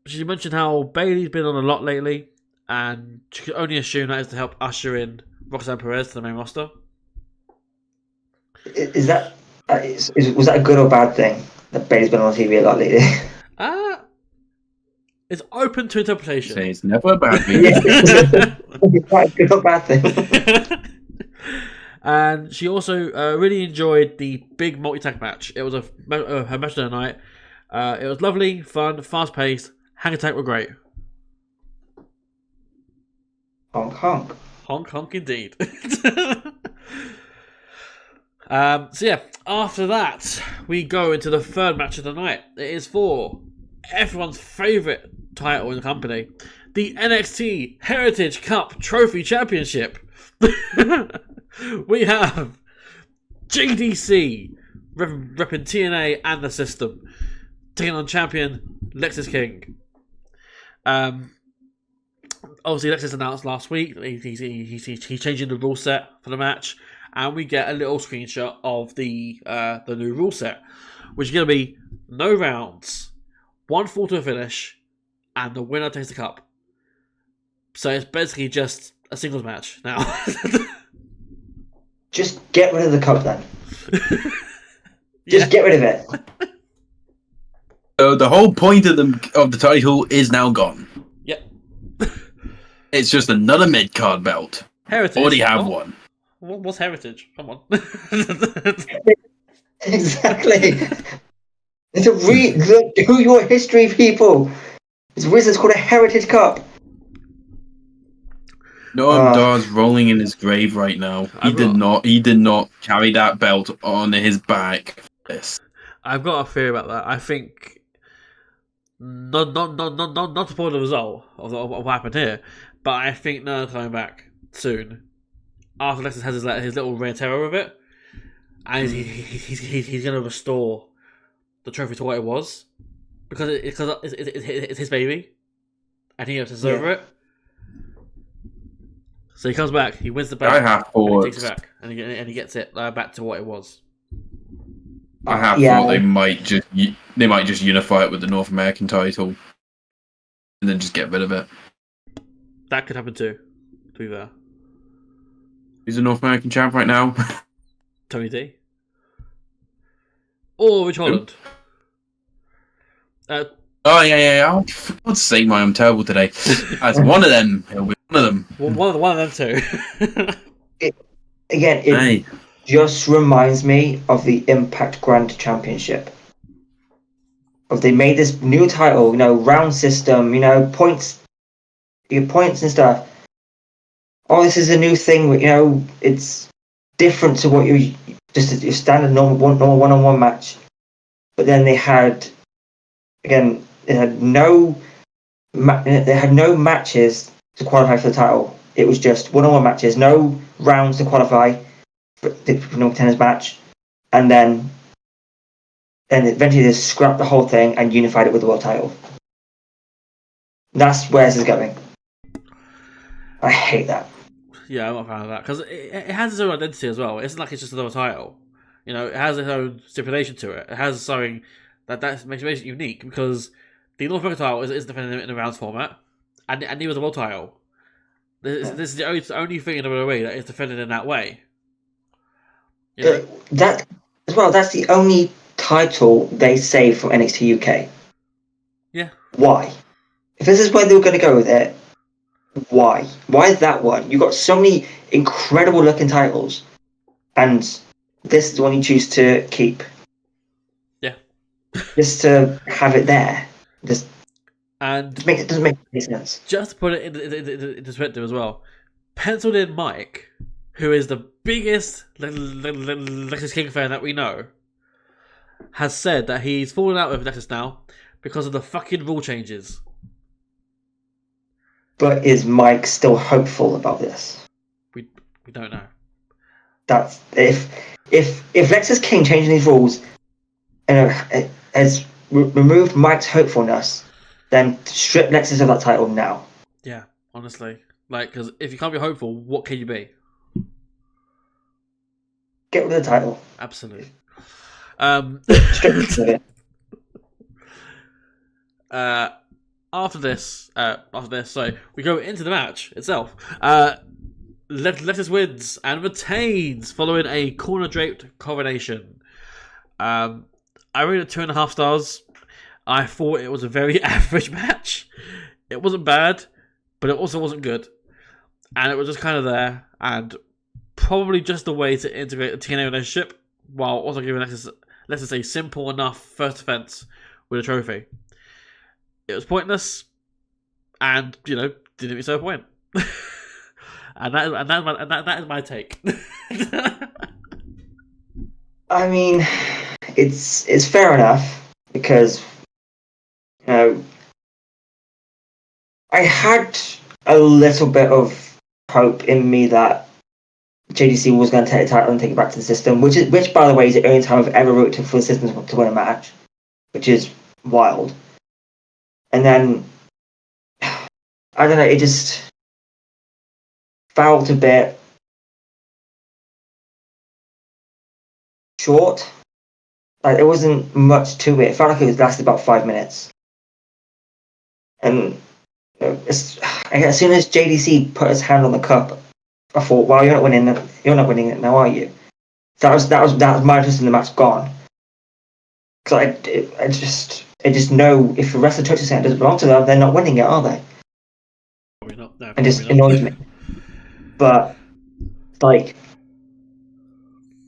She mentioned how Bailey's been on a lot lately, and she could only assume that is to help usher in Roxanne Perez to the main roster. Was that a good or bad thing that Bailey's been on TV a lot lately? It's open to interpretation. Say it's never a bad thing. It's quite a good or bad thing. And she also really enjoyed the big multi-tag match. It was her match of the night. It was lovely, fun, fast-paced. Hang Attack were great. Honk honk. Honk honk indeed. So yeah, after that, we go into the third match of the night. It is for everyone's favourite title in the company, the NXT Heritage Cup Trophy Championship. We have JDC repping TNA and the system, taking on champion Lexis King. Obviously, Lexis announced last week he's changing the rule set for the match, and we get a little screenshot of the new rule set, which is going to be no rounds, 1 fall to a finish, and the winner takes the cup. So it's basically just a singles match now. Just get rid of the cup then. Just get rid of it. So the whole point of the title is now gone. Yep. It's just another mid-card belt. Heritage. Already have one. What's Heritage? Come on. Exactly. It's who your history people. It's Wizards called a Heritage Cup. No, Dar's rolling in his grave right now. He did not carry that belt on his back. Yes. I've got a theory about that. I think not to spoil the result of what happened here, but I think Nern's coming back soon. After Lexus has his little reign of terror with it, and he's going to restore the trophy to what it was, because it's his baby, and he has to over it. So he comes back, he wins the belt, and he takes it back, and he gets it back to what it was. I have thought they might just unify it with the North American title, and then just get rid of it. That could happen too. To be fair, who's the North American champ right now? Tony D. Or Rich Holland. Oh yeah. Oh, for God's sake, I'm terrible today. As one of them, he'll be one of them. One of them too. It just reminds me of the Impact Grand Championship. They made this new title, round system, points, your points and stuff. Oh, this is a new thing. It's different to what you just your standard normal one-on-one match. But then they had no matches to qualify for the title. It was just one-on-one matches, no rounds to qualify for the no contenders match, and then eventually they scrapped the whole thing and unified it with the world title. That's where this is going. I hate that. Yeah, I'm not a fan of that because it has its own identity as well. It's not like it's just another title. It has its own stipulation to it. It has something that makes it unique because the North American title is defended in a rounds format, and neither is the world title. This is the only thing in the WWE that is defended in that way. That as well. That's the only title they save from NXT UK. Yeah. Why? If this is where they were going to go with it, why? Why that one? You've got so many incredible looking titles, and this is the one you choose to keep. Yeah. Just to have it there. And it doesn't make any sense. Just to put it into perspective as well, penciled in Mike, who is the biggest Lexus King fan that we know, has said that he's fallen out with Lexus now because of the fucking rule changes. But is Mike still hopeful about this? We don't know. That's if Lexus King changing these rules has removed Mike's hopefulness, then strip Lexus of that title now. Yeah, honestly, because if you can't be hopeful, what can you be? Get rid of the title. Absolutely. Strip After this, so we go into the match itself. Lexus wins and retains following a corner draped coronation. I rated it 2.5 stars. I thought it was a very average match. It wasn't bad, but it also wasn't good, and it was just kind of there, and probably just a way to integrate the TNA relationship while also giving Lexus a simple enough first defense with a trophy. It was pointless, and didn't even serve a point. and that is my take. I mean, it's fair enough because I had a little bit of hope in me that JDC was going to take the title and take it back to the system, which by the way is the only time I've ever rooted for the system to win a match, which is wild. And then I don't know, it just felt a bit short. There wasn't much to it. It felt like it lasted about 5 minutes. And as soon as JDC put his hand on the cup, I thought, "Well, you're not winning it now, are you?" That was my interest in the match gone. Because I just know if the rest of the Total Center doesn't belong to them, they're not winning it, are they? Probably not. No, and just annoys me. But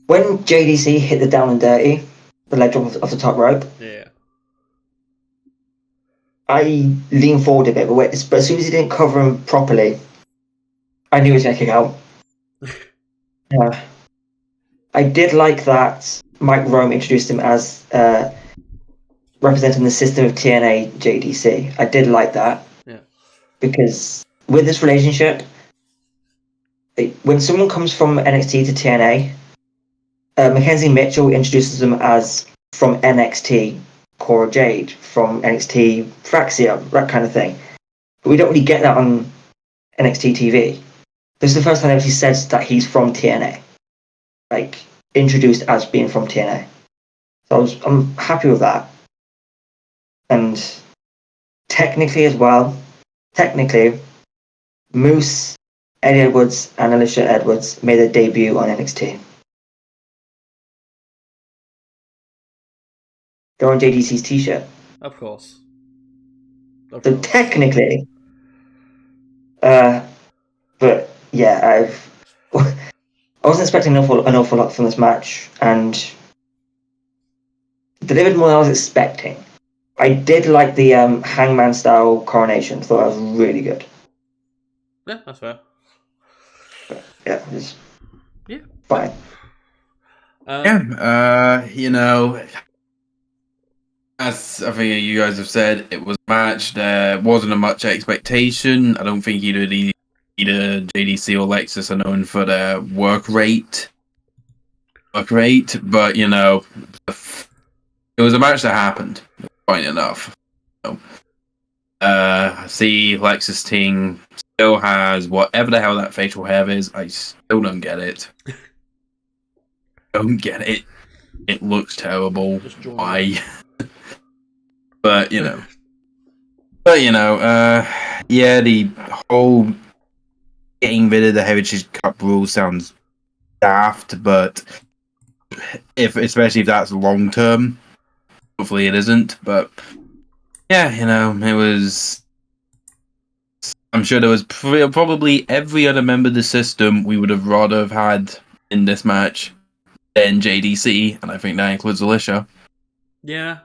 when JDC hit the down and dirty, the leg drop off the top rope, yeah, I leaned forward a bit, but as soon as he didn't cover him properly, I knew he was going to kick out. Yeah. I did like that Mike Rome introduced him as representing the system of TNA JDC. I did like that. Yeah. Because with this relationship, when someone comes from NXT to TNA, Mackenzie Mitchell introduces them as from NXT Cora Jade, from NXT Fraxia, that kind of thing. But we don't really get that on NXT TV. This is the first time that he says that he's from TNA, like introduced as being from TNA. So I'm happy with that. And technically as well, Moose, Eddie Edwards, and Alicia Edwards made their debut on NXT. They're on JDC's t-shirt. Of course. So technically, but yeah, I wasn't expecting an awful lot from this match, and delivered more than I was expecting. I did like the Hangman style coronation. Thought that was really good. Yeah, that's fair. But, yeah, it's fine. You know, as I think you guys have said, it was a match. There wasn't much expectation. I don't think either JDC or Lexus are known for their work rate. But you know, it was a match that happened. Fine enough. I see Lexus Ting still has whatever the hell that facial hair is. I still don't get it. Don't get it. It looks terrible. Why? But you know. Yeah, the whole getting rid of the Heritage Cup rule sounds daft, but especially if that's long term. Hopefully it isn't, but yeah, you know, it was. I'm sure there was probably every other member of the system we would have rather have had in this match than JDC, and I think that includes Alicia. Yeah.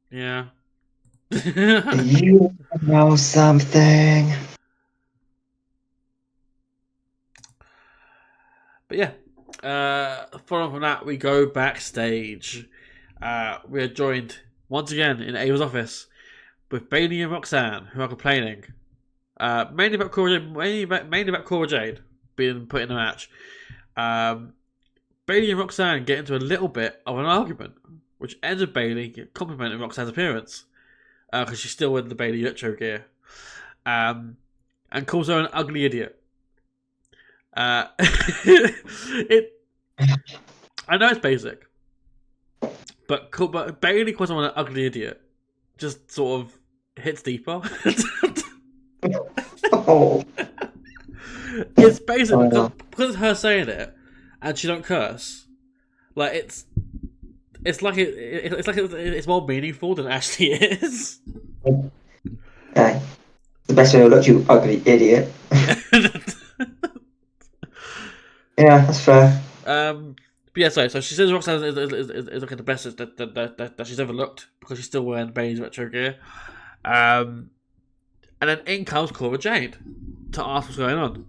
Yeah. You know something. But yeah, following from that, we go backstage. We are joined once again in Ava's office with Bailey and Roxanne, who are complaining mainly about Cora Jade being put in the match. Bailey and Roxanne get into a little bit of an argument, which ends with Bailey complimenting Roxanne's appearance because she's still in the Bailey Retro gear, and calls her an ugly idiot. I know it's basic, but Bailey calls someone an ugly idiot just sort of hits deeper. Oh. It's basic because it's her saying it, and she don't curse. Like it's like it's more meaningful than it actually is. Okay. The best way to look, you ugly idiot. Yeah, that's fair. But yeah, so she says Roxanne is looking the best that she's ever looked because she's still wearing Bailey's retro gear. And then in comes Cora Jade to ask what's going on.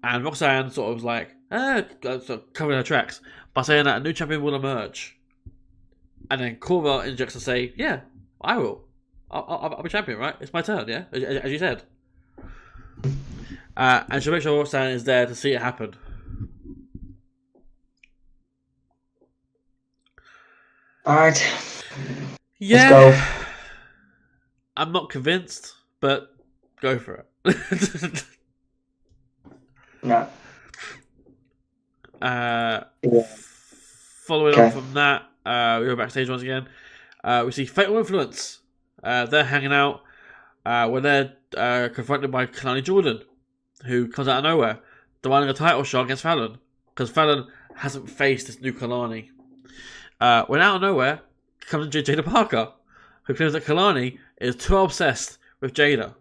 And Roxanne sort of was like, sort of covering her tracks by saying that a new champion will emerge. And then Cora interjects to say, yeah, I will. I'll be champion, right? It's my turn, yeah? As you said. And she'll make sure Roxanne is there to see it happen. Alright. Yeah. Let's go. I'm not convinced, but go for it. No. Following on from that, we go backstage once again. We see Fatal Influence. They're hanging out when they're confronted by Kalani Jordan, who comes out of nowhere, demanding a title shot against Fallon, because Fallon hasn't faced this new Kalani. When out of nowhere comes in Jada Parker, who claims that Kalani is too obsessed with Jada.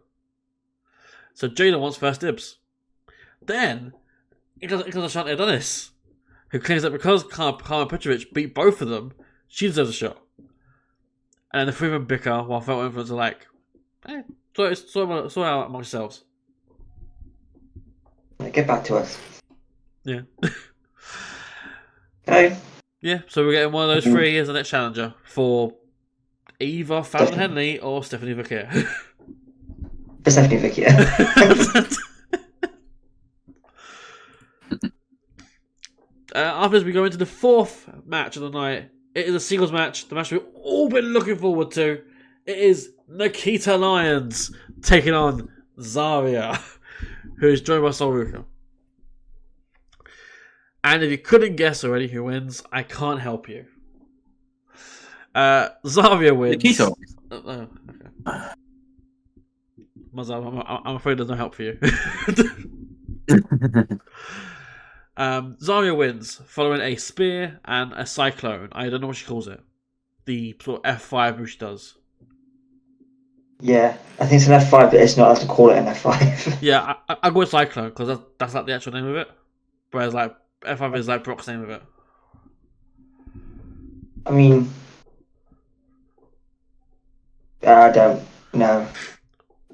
So Jada wants first dibs. Then, it comes Ashante Adonis, who claims that because Carmen Petrovic beat both of them, she deserves a shot. And then the three of them bicker while Fellow Influencers are like, sort out amongst yourselves. Get back to us. Yeah. Okay. Yeah, so we're getting one of those three as the next challenger for either Fallon Henley or Stephanie Vicker. For Stephanie Vicky, yeah. After this, we go into the fourth match of the night. It is a singles match, the match we've all been looking forward to. It is Nikita Lyons taking on Zarya, who is joined by Sol Ruka. And if you couldn't guess already who wins, I can't help you. Zarya wins. Nikita. Okay. Muzza, I'm afraid there's no help for you. Zarya wins following a spear and a cyclone. I don't know what she calls it. The sort of F5 which she does. Yeah, I think it's an F5, but it's not. I have to call it an F5. Yeah, I go with cyclone because that's like the actual name of it. Whereas like F5 is like Brock's name of it. I mean, I don't know.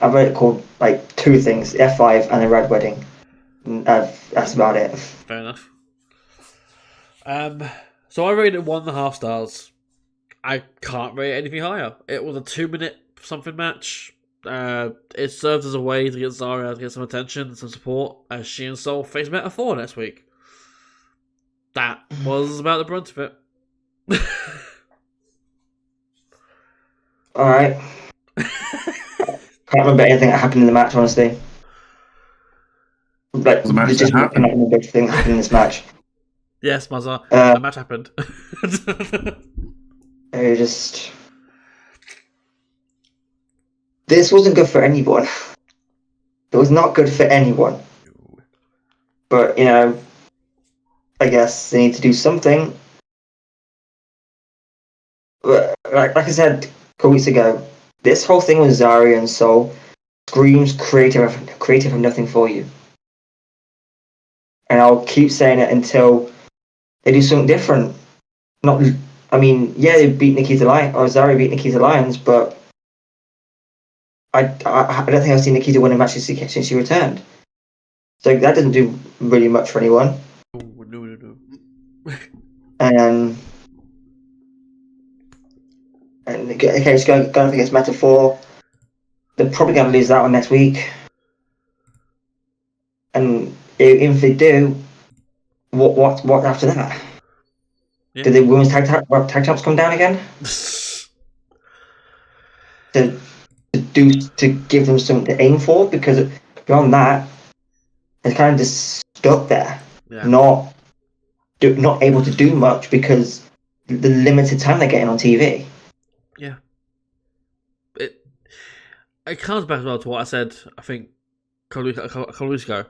I've heard it called like two things: F5 and a Red Wedding. That's about it. Fair enough. So I rated it 1.5 stars. I can't rate it anything higher. It was a 2-minute something match. It serves as a way to get Zarya to get some attention and some support as she and Sol face Meta 4 next week. That was about the brunt of it. Alright. Can't remember anything that happened in the match, honestly. Like, The match there's just that cannot remember everything that happened in this match. Yes, Muzza. The match happened. It just... This wasn't good for anyone. It was not good for anyone. But, you know, I guess they need to do something. But, like I said a couple weeks ago, this whole thing with Zarya and Sol screams creative and nothing for you. And I'll keep saying it until they do something different. I mean, yeah, they beat Nikita Lyons, or Zarya beat Nikita Lyons, but I don't think I've seen Nikita win a match since she returned. So that doesn't do really much for anyone. No. And okay, it's going up against Meta 4. They're probably going to lose that one next week. And if they do, what after that? Yeah. Did the women's tag champs come down again? to give them something to aim for, because beyond that, it's kind of just stuck there, not able to do much because the limited time they're getting on TV. Yeah, it comes back as well to what I said. I think a couple weeks ago,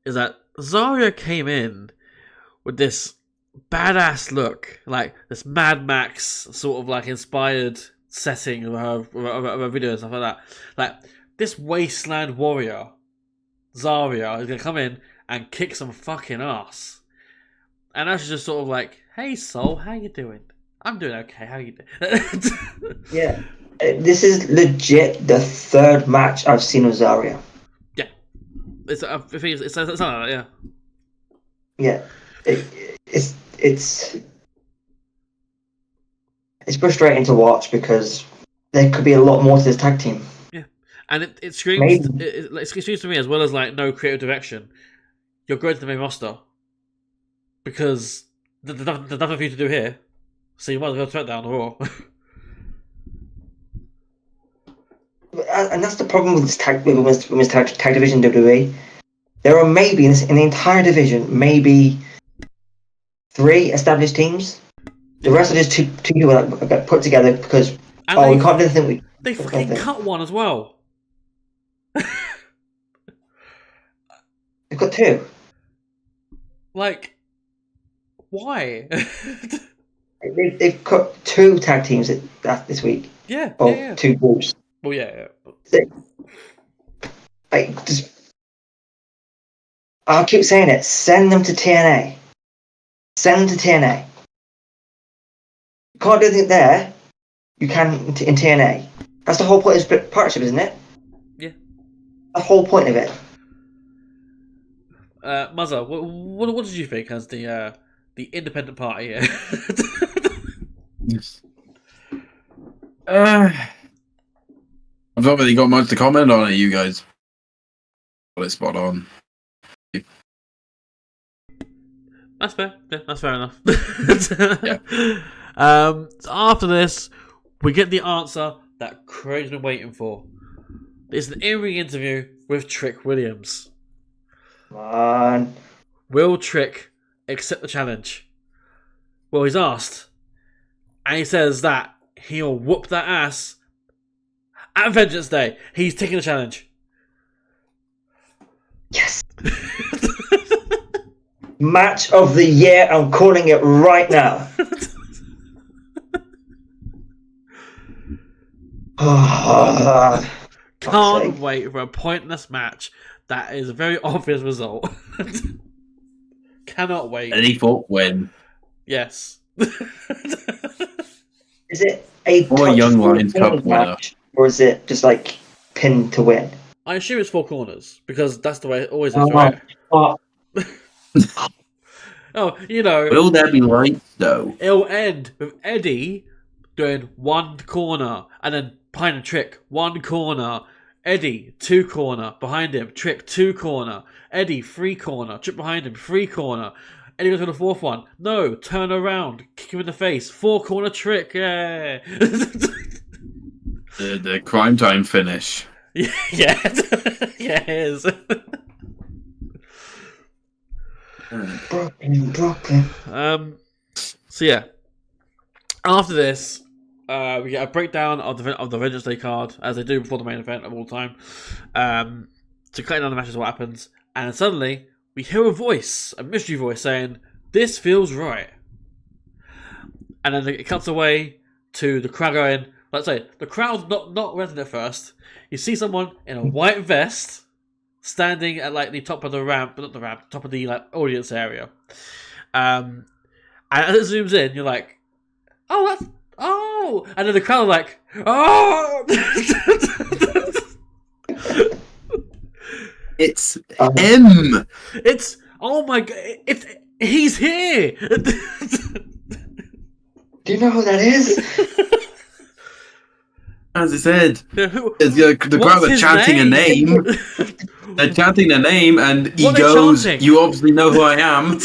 is that Zarya came in with this badass look, like this Mad Max sort of like inspired setting of her video and stuff like that. Like this wasteland warrior, Zarya, is gonna come in and kick some fucking ass. And now she's just sort of like, "Hey, Sol, how you doing? I'm doing okay. How you doing?" Yeah, this is legit the third match I've seen with Zarya. Yeah, it's something like that. Yeah. Yeah, it's frustrating to watch because there could be a lot more to this tag team. Yeah, and it screams. It screams to me as well as like no creative direction. You're going to the main roster because there's nothing for you to do here, so you might as well go to SmackDown or Raw. And that's the problem with this women's tag division WWE. There are maybe in the entire division maybe 3 established teams. The rest are just two people that got put together because we can't do anything. They fucking cut one as well. They've got 2. Like, why? They've cut 2 tag teams this week. Yeah. 2 groups. Well, yeah. I'll keep saying it. Send them to TNA. Send them to TNA. You can't do anything there. you can in TNA. That's the whole point of split partnership, isn't it? Yeah. The whole point of it. Muzza, what did you think as the independent party here? Yes. I've not really got much to comment on it. You guys got it spot on. That's fair. Yeah, that's fair enough. Yeah. So after this, we get the answer that Craig's been waiting for. It's an in-ring interview with Trick Williams. Come on. Will Trick accept the challenge? Well, he's asked. And he says that he'll whoop that ass at Vengeance Day. He's taking the challenge. Yes. Match of the year. I'm calling it right now. Can't wait for a pointless match. That is a very obvious result. Cannot wait. And he thought win. Yes. Is it a Or a Young Lions Cup winner. Or is it just like pin to win? I assume it's 4 corners because that's the way it always is, right? Oh, you know. Will there be lights though? It'll end with Eddie doing 1 corner and then behind him Trick 1 corner. Eddie 2 corner behind him. Trick 2 corner. Eddie 3 corner. Trick behind him 3 corner. Eddie goes for the 4th one. No, turn around, kick him in the face. 4 corner Trick. Yeah. The crime time finish. Yeah, yeah, it is. Brooklyn. So yeah, after this, we get a breakdown of the Vengeance Day card as they do before the main event of all time. To cut down the matches, what happens, and suddenly we hear a voice, a mystery voice, saying, "This feels right." And then it cuts away to the crowd going. Let's say the crowd's not resident at first. You see someone in a white vest standing at like the top of the ramp, but not the ramp, top of the like audience area. And as it zooms in, you're like, "Oh, that's and then the crowd are like, "Oh!" It's him. It's oh my god! He's here. Do you know who that is? As I said, Who, the crowd are chanting a name. They're chanting a name, and he goes, chanting? "You obviously know who I am."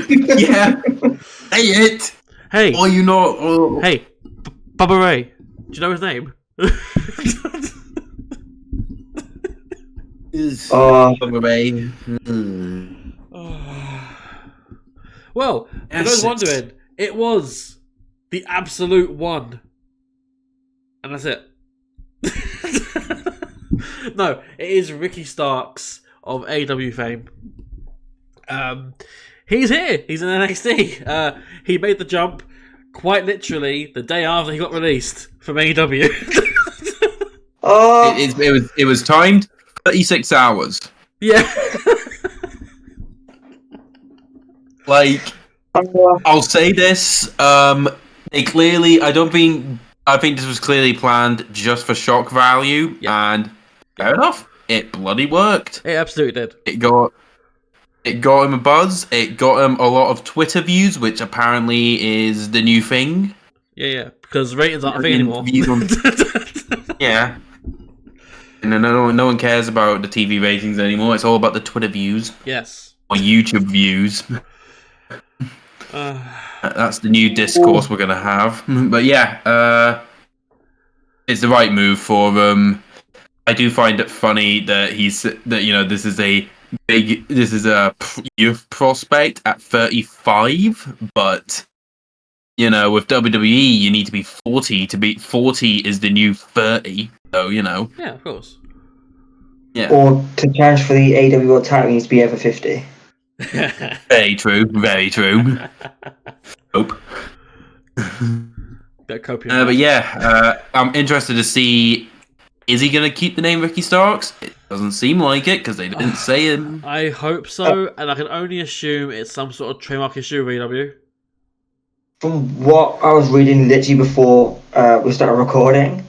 Yeah, say it. Hey, Or you know. Or... hey, Bubba Ray. Do you know his name? Well, for those wondering, it was the Absolute One. And that's it. No, it is Ricky Starks of AEW fame. He's here. He's in NXT. He made the jump quite literally the day after he got released from AEW. It was timed 36 hours. Yeah. Like, I'll say this. They clearly, I think this was clearly planned just for shock value, and fair enough. It bloody worked. It absolutely did. It got him a buzz. It got him a lot of Twitter views, which apparently is the new thing. Yeah, because ratings aren't a thing anymore. Yeah. And no one cares about the TV ratings anymore. It's all about the Twitter views. Yes. Or YouTube views. That's the new discourse we're gonna have. But yeah, it's the right move for them. I do find it funny that this is a youth prospect at 35, but with WWE you need to be 40 to be 40 is the new 30. So Yeah, of course. Yeah. Or to challenge for the AEW World title, he needs to be over 50. Very true. Very true. Hope. But yeah, I'm interested to see. Is he going to keep the name Ricky Starks? It doesn't seem like it because they didn't say him. I hope so, and I can only assume it's some sort of trademark issue with AEW. from what I was reading literally before we started recording,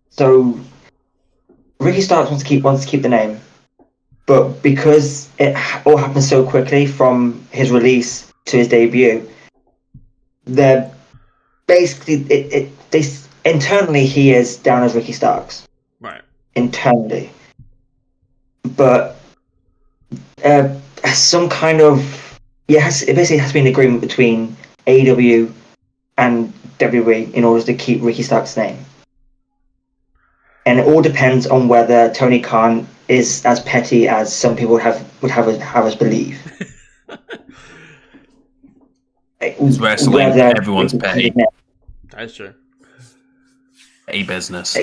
so Ricky Starks wants to keep the name, but because it all happened so quickly from his release to his debut, they're basically they internally he is down as Ricky Starks, Right. internally, but some kind of it basically has to be an agreement between AEW and WWE in order to keep Ricky Starks' name. And it all depends on whether Tony Khan is as petty as some people would have us believe. It's wrestling. Everyone's petty. That's true. A business.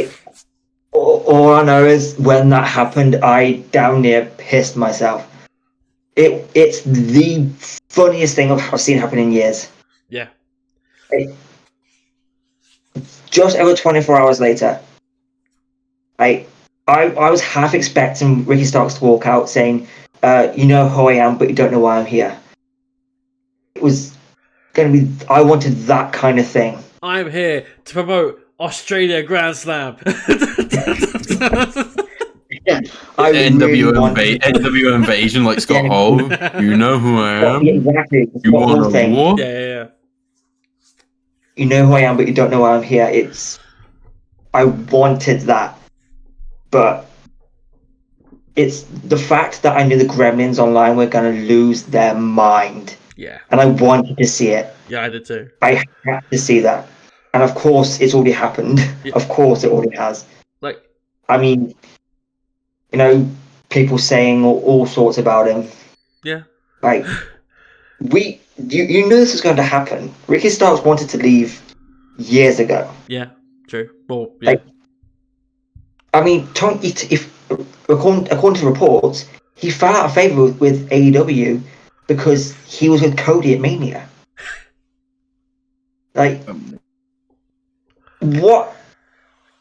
All I know is when that happened, I damn near pissed myself. It's the funniest thing I've seen happen in years. Yeah. Just over 24 hours later, I was half expecting Ricky Starks to walk out saying, "You know who I am, but you don't know why I'm here." It was going to be. I wanted that kind of thing. I'm here to promote Australia Grand Slam. Yeah, NWO invasion like Scott Hall. You know who I am. Yeah, exactly. You want a war? Yeah. You know who I am, but you don't know why I'm here. I wanted that, but it's the fact that I knew the Gremlins online were going to lose their mind. Yeah. And I wanted to see it. Yeah, I did too. I had to see that. And of course, it's already happened. Yeah. Of course, it already has. Like, I mean, people saying all sorts about him. yeah. Like, you knew this was going to happen. Ricky Starks wanted to leave years ago. Yeah, true. Well, yeah. Like, I mean, according to reports, he fell out of favor with AEW because he was with Cody at Mania. Like, what?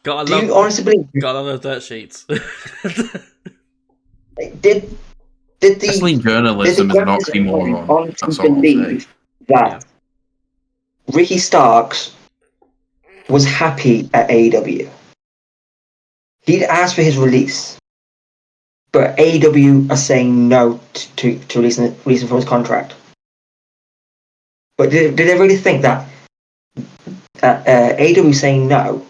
Do you honestly believe? Got on those dirt sheets. Did Wrestling journalism is an oxymoron. That's all I'll say. That Ricky Starks was happy at AEW. He'd asked for his release, but AEW are saying no to releasing from his contract. But did they really think that AEW saying no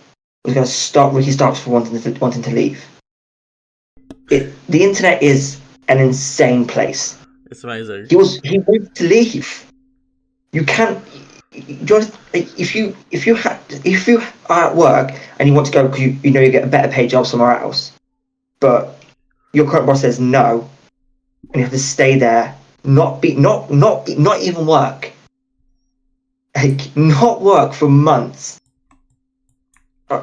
was going to stop Ricky Starks from wanting to leave? The internet is an insane place. It's amazing. He wanted to leave. You can't. If you are at work and you want to go because you know you get a better paid job somewhere else, but your current boss says no, and you have to stay there, not even work, not work for months. Do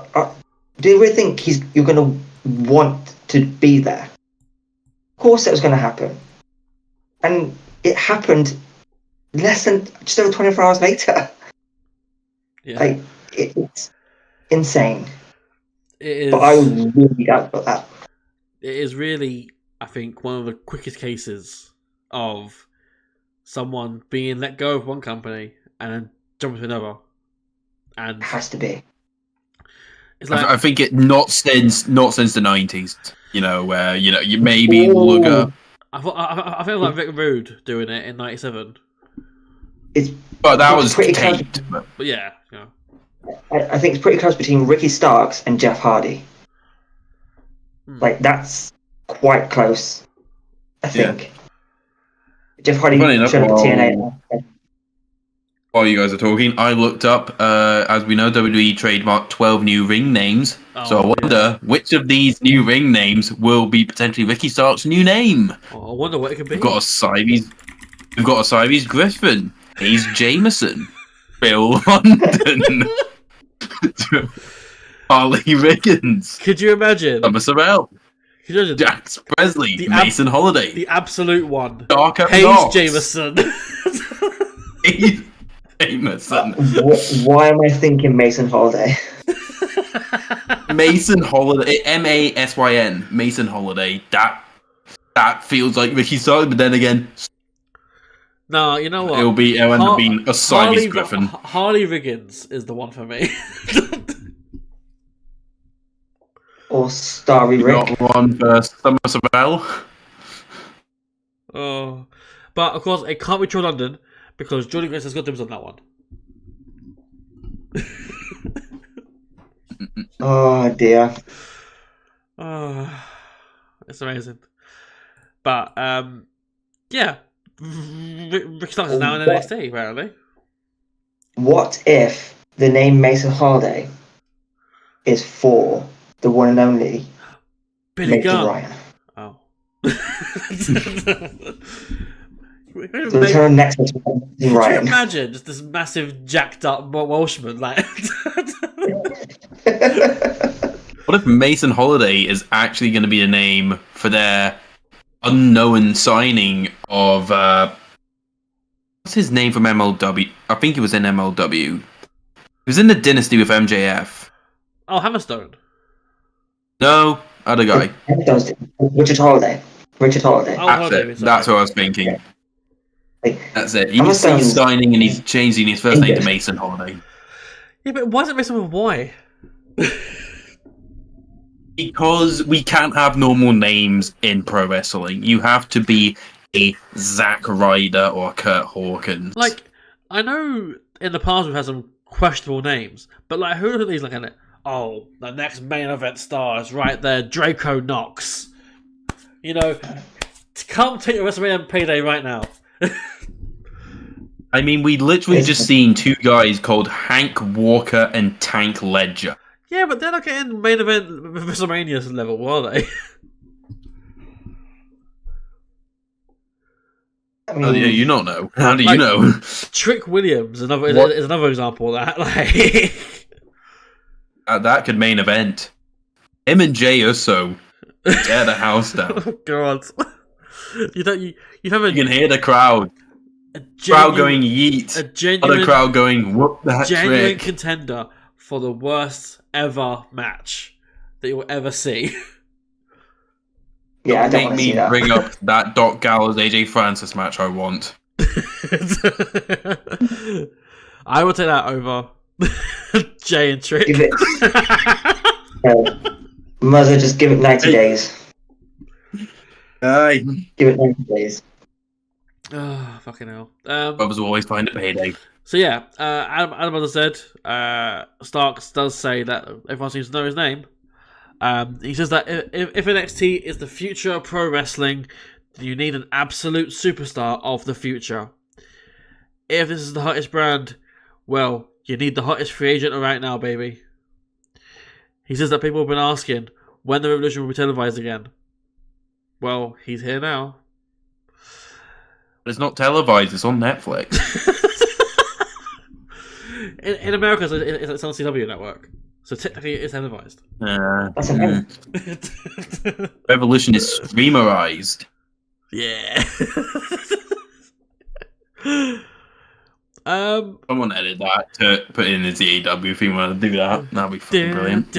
you really think you're going to want to be there? Of course, it was going to happen, and it happened just over 24 hours later. Yeah. Like, it's insane. It is. But I was really down about that. It is really, I think, one of the quickest cases of someone being let go of one company and then jumping to another. And It has to be. it's like, I think not since the 90s. Where you maybe look up. I feel like Rick Rude doing it in '97. But that was pretty taped. But yeah. I think it's pretty close between Ricky Starks and Jeff Hardy. Like, that's quite close, I think. Jeff Hardy showed up at TNA. While you guys are talking, I looked up, as we know, WWE trademarked 12 new ring names. So I wonder which of these new ring names will be potentially Ricky Stark's new name. Oh, I wonder what it could be. We've got a Siamese Griffin. He's Jameson. Bill London. Harley Riggins. Could you imagine? Summer Sorrell. Could you imagine? Jax Presley. Mason Holiday. The absolute one. Darko Hayes Knox. Jameson. Jameson. Why am I thinking Mason Holiday? Mason Holiday. Masyn. Mason Holiday. That feels like Ricky Starks, but then again, No, you know what? It'll end up being a Siamese Griffin. Harley Riggins is the one for me. Or Starry You Rick. got one for Summer Savell. Oh, but of course it can't be True London because Jordan Grace has got dibs on that one. Oh dear. Oh, it's amazing. But yeah, Rick Starks is now in NXT apparently. What if the name Mason Holiday is for the one and only Billy Major Gunn. Ryan? Oh. The return next to Could you Ryan. imagine just this massive jacked up Welshman like? What if Mason Holiday is actually going to be the name for their unknown signing of what's his name from MLW? I think he was in MLW. He was in the Dynasty with MJF. Oh, Hammerstone. No, other guy. Richard Holiday. Richard Holiday. Oh, That's Holiday, it. sorry. That's what I was thinking. Like, That's it. Hammerstone's He's signing and he's changing his first name to English. Mason Holiday. Yeah, but why is it Mason with Y? Because we can't have normal names in pro wrestling. You have to be a Zack Ryder or Kurt Hawkins. Like, I know in the past we've had some questionable names, but like, who are these looking at? Oh, the next main event star is right there, Draco Knox. You know, come take your WrestleMania payday right now. I mean, we literally just seen two guys called Hank Walker and Tank Ledger. Yeah, but they're not getting main event WrestleMania level, are they? I mean, Oh, yeah, you don't know. How do you Like- know? Trick Williams is another example of that. Like, That could main event. Him and Jay Uso tear the house down. oh God, you have a You can hear the crowd. Crowd going yeet. a Other genuine crowd going whoop that genuine trick. contender for the worst ever match that you'll ever see. yeah, I don't Make want to me see that. bring up that Doc Gallows AJ Francis match I want. I will take that over Jay and Trick. Give it. Muzza, just give it 90 days. Aye. Give it 90 days. Oh, fucking hell. Brothers will always find a payday. So yeah, Adam as I said, Starks does say that everyone seems to know his name. He says that if NXT is the future of pro wrestling, then you need an absolute superstar of the future. If this is the hottest brand, well, you need the hottest free agent right now, baby. He says that people have been asking when the Revolution will be televised again. Well, he's here now. But it's not televised, it's on Netflix. In America, it's on CW network, so technically it's televised. That's amazing. Revolution is streamerized. Yeah. Someone edit that to put in as the AW if you want to do that. That'd be fucking brilliant.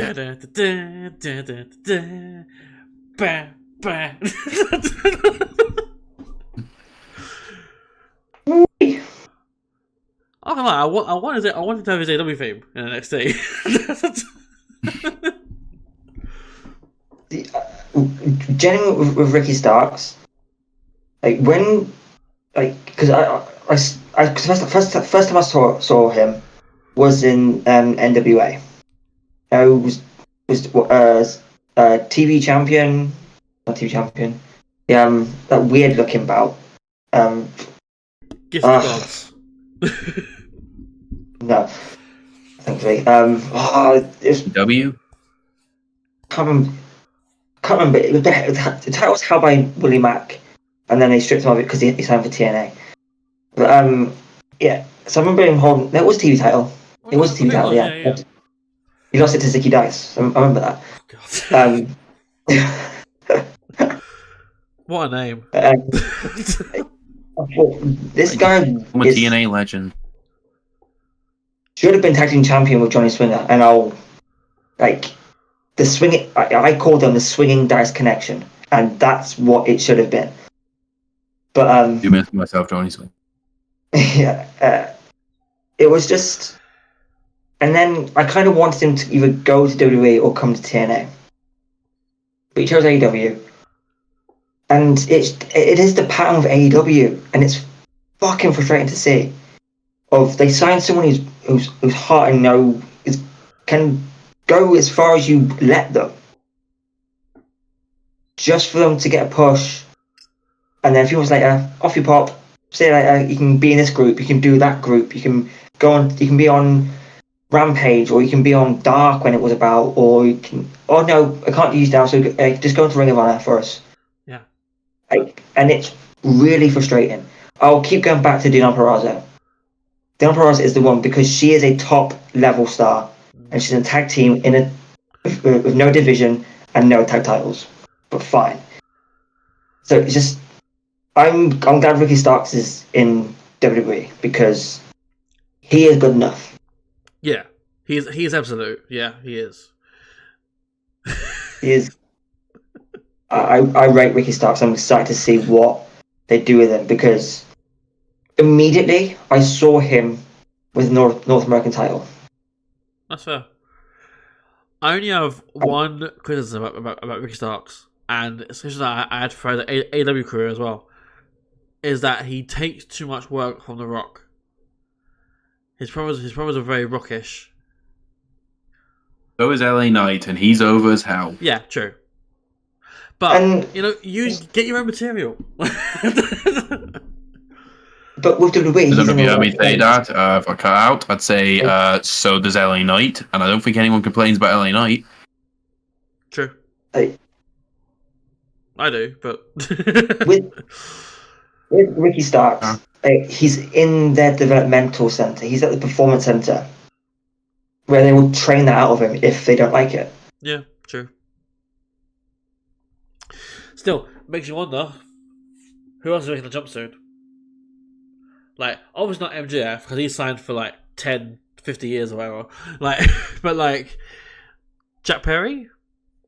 I'm gonna lie, I wanted to have his AW theme in NXT. Genuine with Ricky Starks, like when, like, because first time I saw him was in NWA. I was TV champion, not TV champion. Yeah, that weird looking bout. Gift of gods. No, thankfully. It's W? can't remember. It was the title was held by Willie Mack, and then they stripped him of it because he signed for TNA. But yeah. So I remember him holding. That was TV title. It was a TV title. Yeah. He lost it to Zicky Dice. I remember that. What a name. This guy I'm a TNA legend. should have been tag team champion with Johnny Swinger, and I'll like the swinging. I call them the swinging dice connection, and that's what it should have been. But You missed myself, Johnny Swing. yeah, it was just, and then I kind of wanted him to either go to WWE or come to TNA, but he chose AEW, and it is the pattern of AEW, and it's fucking frustrating to see. Of they sign someone whose heart and know can go as far as you let them, just for them to get a push, and then a few months later, off you pop. Say later, you can be in this group, you can do that group, you can go on, you can be on Rampage, or you can be on Dark when it was about, or you can. Oh no, I can't use now, so just go into Ring of Honor for us. Yeah. And it's really frustrating. I'll keep going back to Deonna Purrazzo. Deonna Purrazzo is the one because she is a top level star, and she's in a tag team with no division and no tag titles, but fine. So it's just. I'm glad Ricky Starks is in WWE because he is good enough. Yeah, he's absolute. Yeah, he is. He is. I rate Ricky Starks. I'm excited to see what they do with him because immediately I saw him with North American title. That's fair. I only have one criticism about Ricky Starks, and especially that I had for the AEW career as well. Is that he takes too much work from The Rock. His promos are very rockish. So is LA Knight, and he's over as hell. Yeah, true. But you get your own material. But with WWE, I don't know if you heard me say that. If I cut out, I'd say so does LA Knight, and I don't think anyone complains about LA Knight. True. I do, but with Ricky Starks, he's in their developmental center. He's at the performance center, where they will train that out of him if they don't like it. Yeah, true. Still, makes you wonder who else is making the jump soon. Like, obviously not MJF because he's signed for like 10, 50 years or whatever. Like, but like Jack Perry,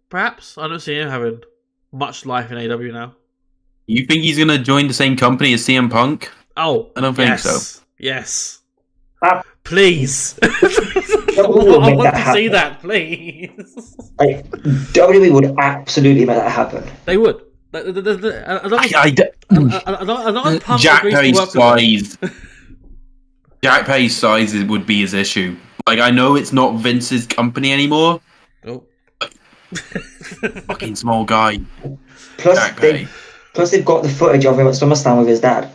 perhaps. I don't see him having much life in AEW now. You think he's going to join the same company as CM Punk? Oh, I don't think so. Yes. Please. I want to see that, please. Like, WWE would absolutely make that happen. They would. Jack Perry's size. Jack Perry's size would be his issue. Like, I know it's not Vince's company anymore. Oh. Fucking small guy. Plus, they've got the footage of him at SummerSlam with his dad.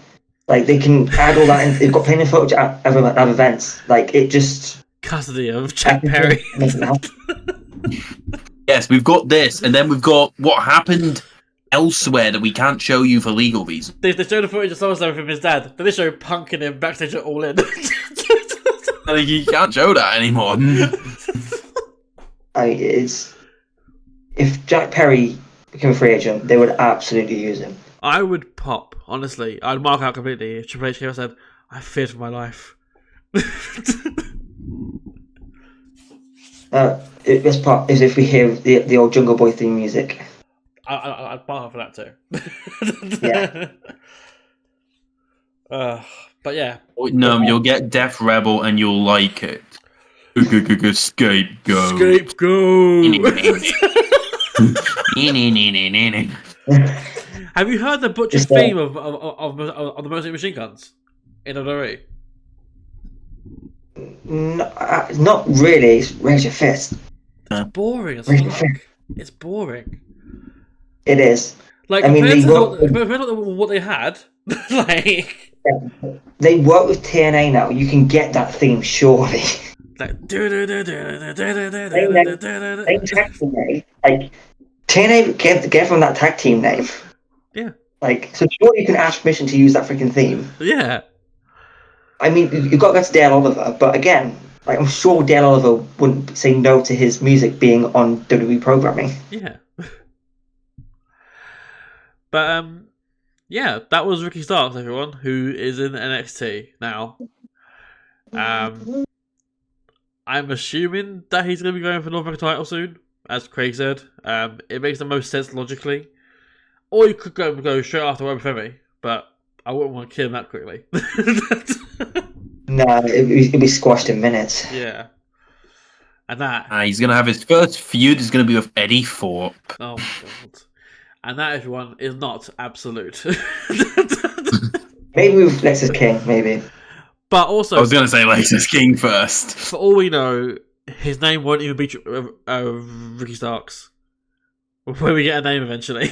Like, they can add all that in. They've got plenty of footage at events. Like, it just. Custody of Jack Perry. Yes, we've got this, and then we've got what happened elsewhere that we can't show you for legal reasons. They show the footage of SummerSlam from his dad, but they show Punk and him backstage at All In. Like, you can't show that anymore. It's. If Jack Perry became a free agent, they would absolutely use him. I would pop, honestly. I'd mark out completely if Triple H came and said, I feared for my life. Best part is if we hear the old Jungle Boy theme music. I'd bar for that too. Yeah. But yeah. No, you'll get Death Rebel and you'll like it. Scapegoat. Have you heard the Butcher theme of the Motor Machine Guns in WWE? Not really. It's Raise Your Fist. It's boring as fuck. It's boring. It is. Like, compared to what they had, like... They work with TNA now. You can get that theme, surely. Like, like TNA gave them that tag team name. Yeah. Like, so surely you can ask permission to use that freaking theme. Yeah. I mean, you've got to go to Dale Oliver, but again, like, I'm sure Dale Oliver wouldn't say no to his music being on WWE programming. Yeah. But, yeah, that was Ricky Starks, everyone, who is in NXT now. I'm assuming that he's going to be going for North American title soon, as Craig said. It makes the most sense logically. Or you could go straight after Roman Femi, but I wouldn't want to kill him that quickly. No, it'd be squashed in minutes. Yeah. And that. He's going to have his first feud is going to be with Eddie Thorpe. Oh my god. And that, everyone, is not absolute. Maybe with Lexus King, maybe. But also, I was going to say Lexus King first. For all we know, his name won't even be Ricky Starks. When we get a name eventually.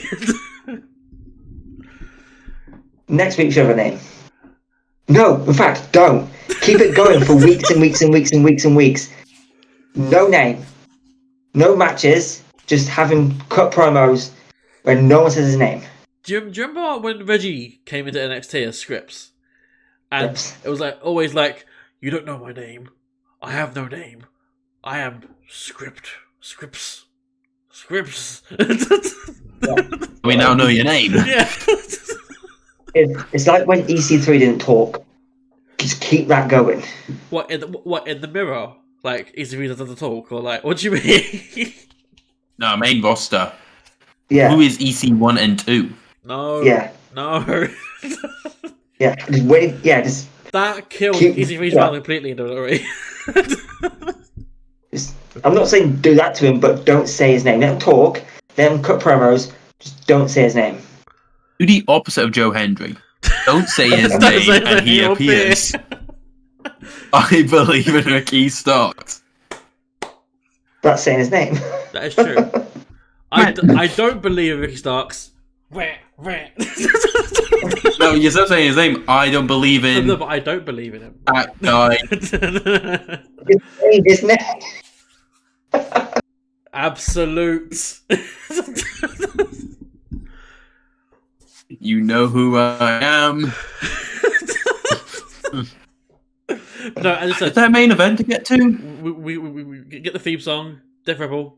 Next week, should have a name. No, in fact, don't. Keep it going for weeks and weeks and weeks and weeks and weeks. No name. No matches. Just have him cut promos where no one says his name. Do you remember when Reggie came into NXT as Scripps? And Yes. it was always like, you don't know my name. I have no name. I am Scripps. We now know your name. Yeah. It's like when EC3 didn't talk. Just keep that going. What in the mirror? Like EC3 doesn't talk, or like what do you mean? No, main roster. Yeah. Who is EC1 and 2? No. Yeah. No. Yeah. Just wait. Yeah. Just. That killed Keep- EC3's yeah. run completely in WWE. I'm not saying do that to him, but don't say his name. Let him talk. Let him cut promos. Just don't say his name. Do the opposite of Joe Hendry. Don't say his Don't name say and he he'll appears. I believe in Ricky Starks. That's saying his name. That is true. I don't believe in Ricky Starks. No, you're still saying his name. I don't believe in No, but I don't believe in him. that guy. Just say his name. Absolute. You know who I am. No, as I Is said, there a main event to get to? we get the theme song. Death Rebel.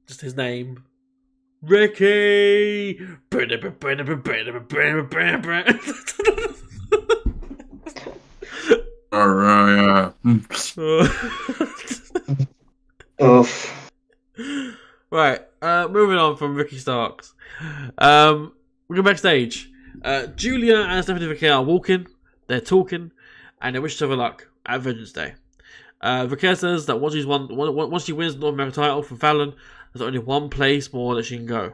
Just his name. Ricky. Oof. Right, moving on from Ricky Starks. We go backstage. Julia and Stephanie Vickers are walking, they're talking, and they wish each other luck at Vengeance Day. Vickers says that once she wins the North American title from Fallon, there's only one place more that she can go.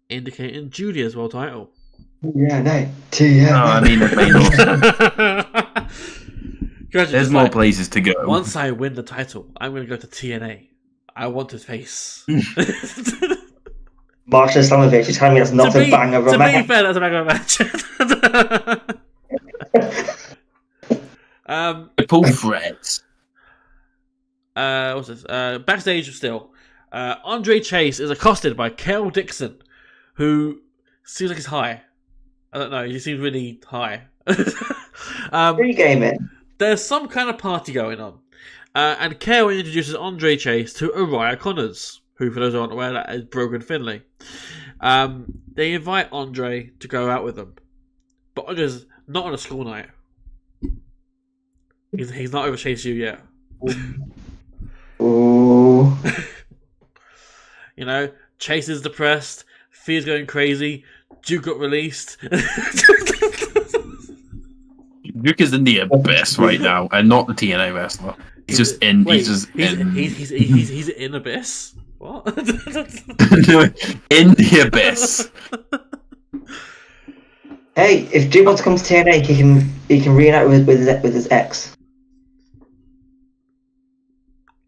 Indicating Julia's world title. Yeah, no. No, I mean the main roster. There's more like, places to go. Once I win the title, I'm going to go to TNA. I want to face. Marsha Slamovich, you're telling me that's not a bang of a To match? be fair, that's a bang of a match. Pull threads. What's this? Backstage still. Andre Chase is accosted by Kel Dixon, who seems like he's high. I don't know, he seems really high. Pre-gaming. There's some kind of party going on. And Kel introduces Andre Chase to Araya Connors, who, for those who aren't aware, that is Brogan Finlay. They invite Andre to go out with them. But Andre's not on a school night. He's not over Chase U yet. Ooh. You know, Chase is depressed, Fear's going crazy, Duke got released. Duke is in the abyss right now, and not the TNA wrestler. He's just in. Wait, he's just in. He's in Abyss? What? In the abyss. Hey, if Duke wants to come to TNA, he can reunite with his ex.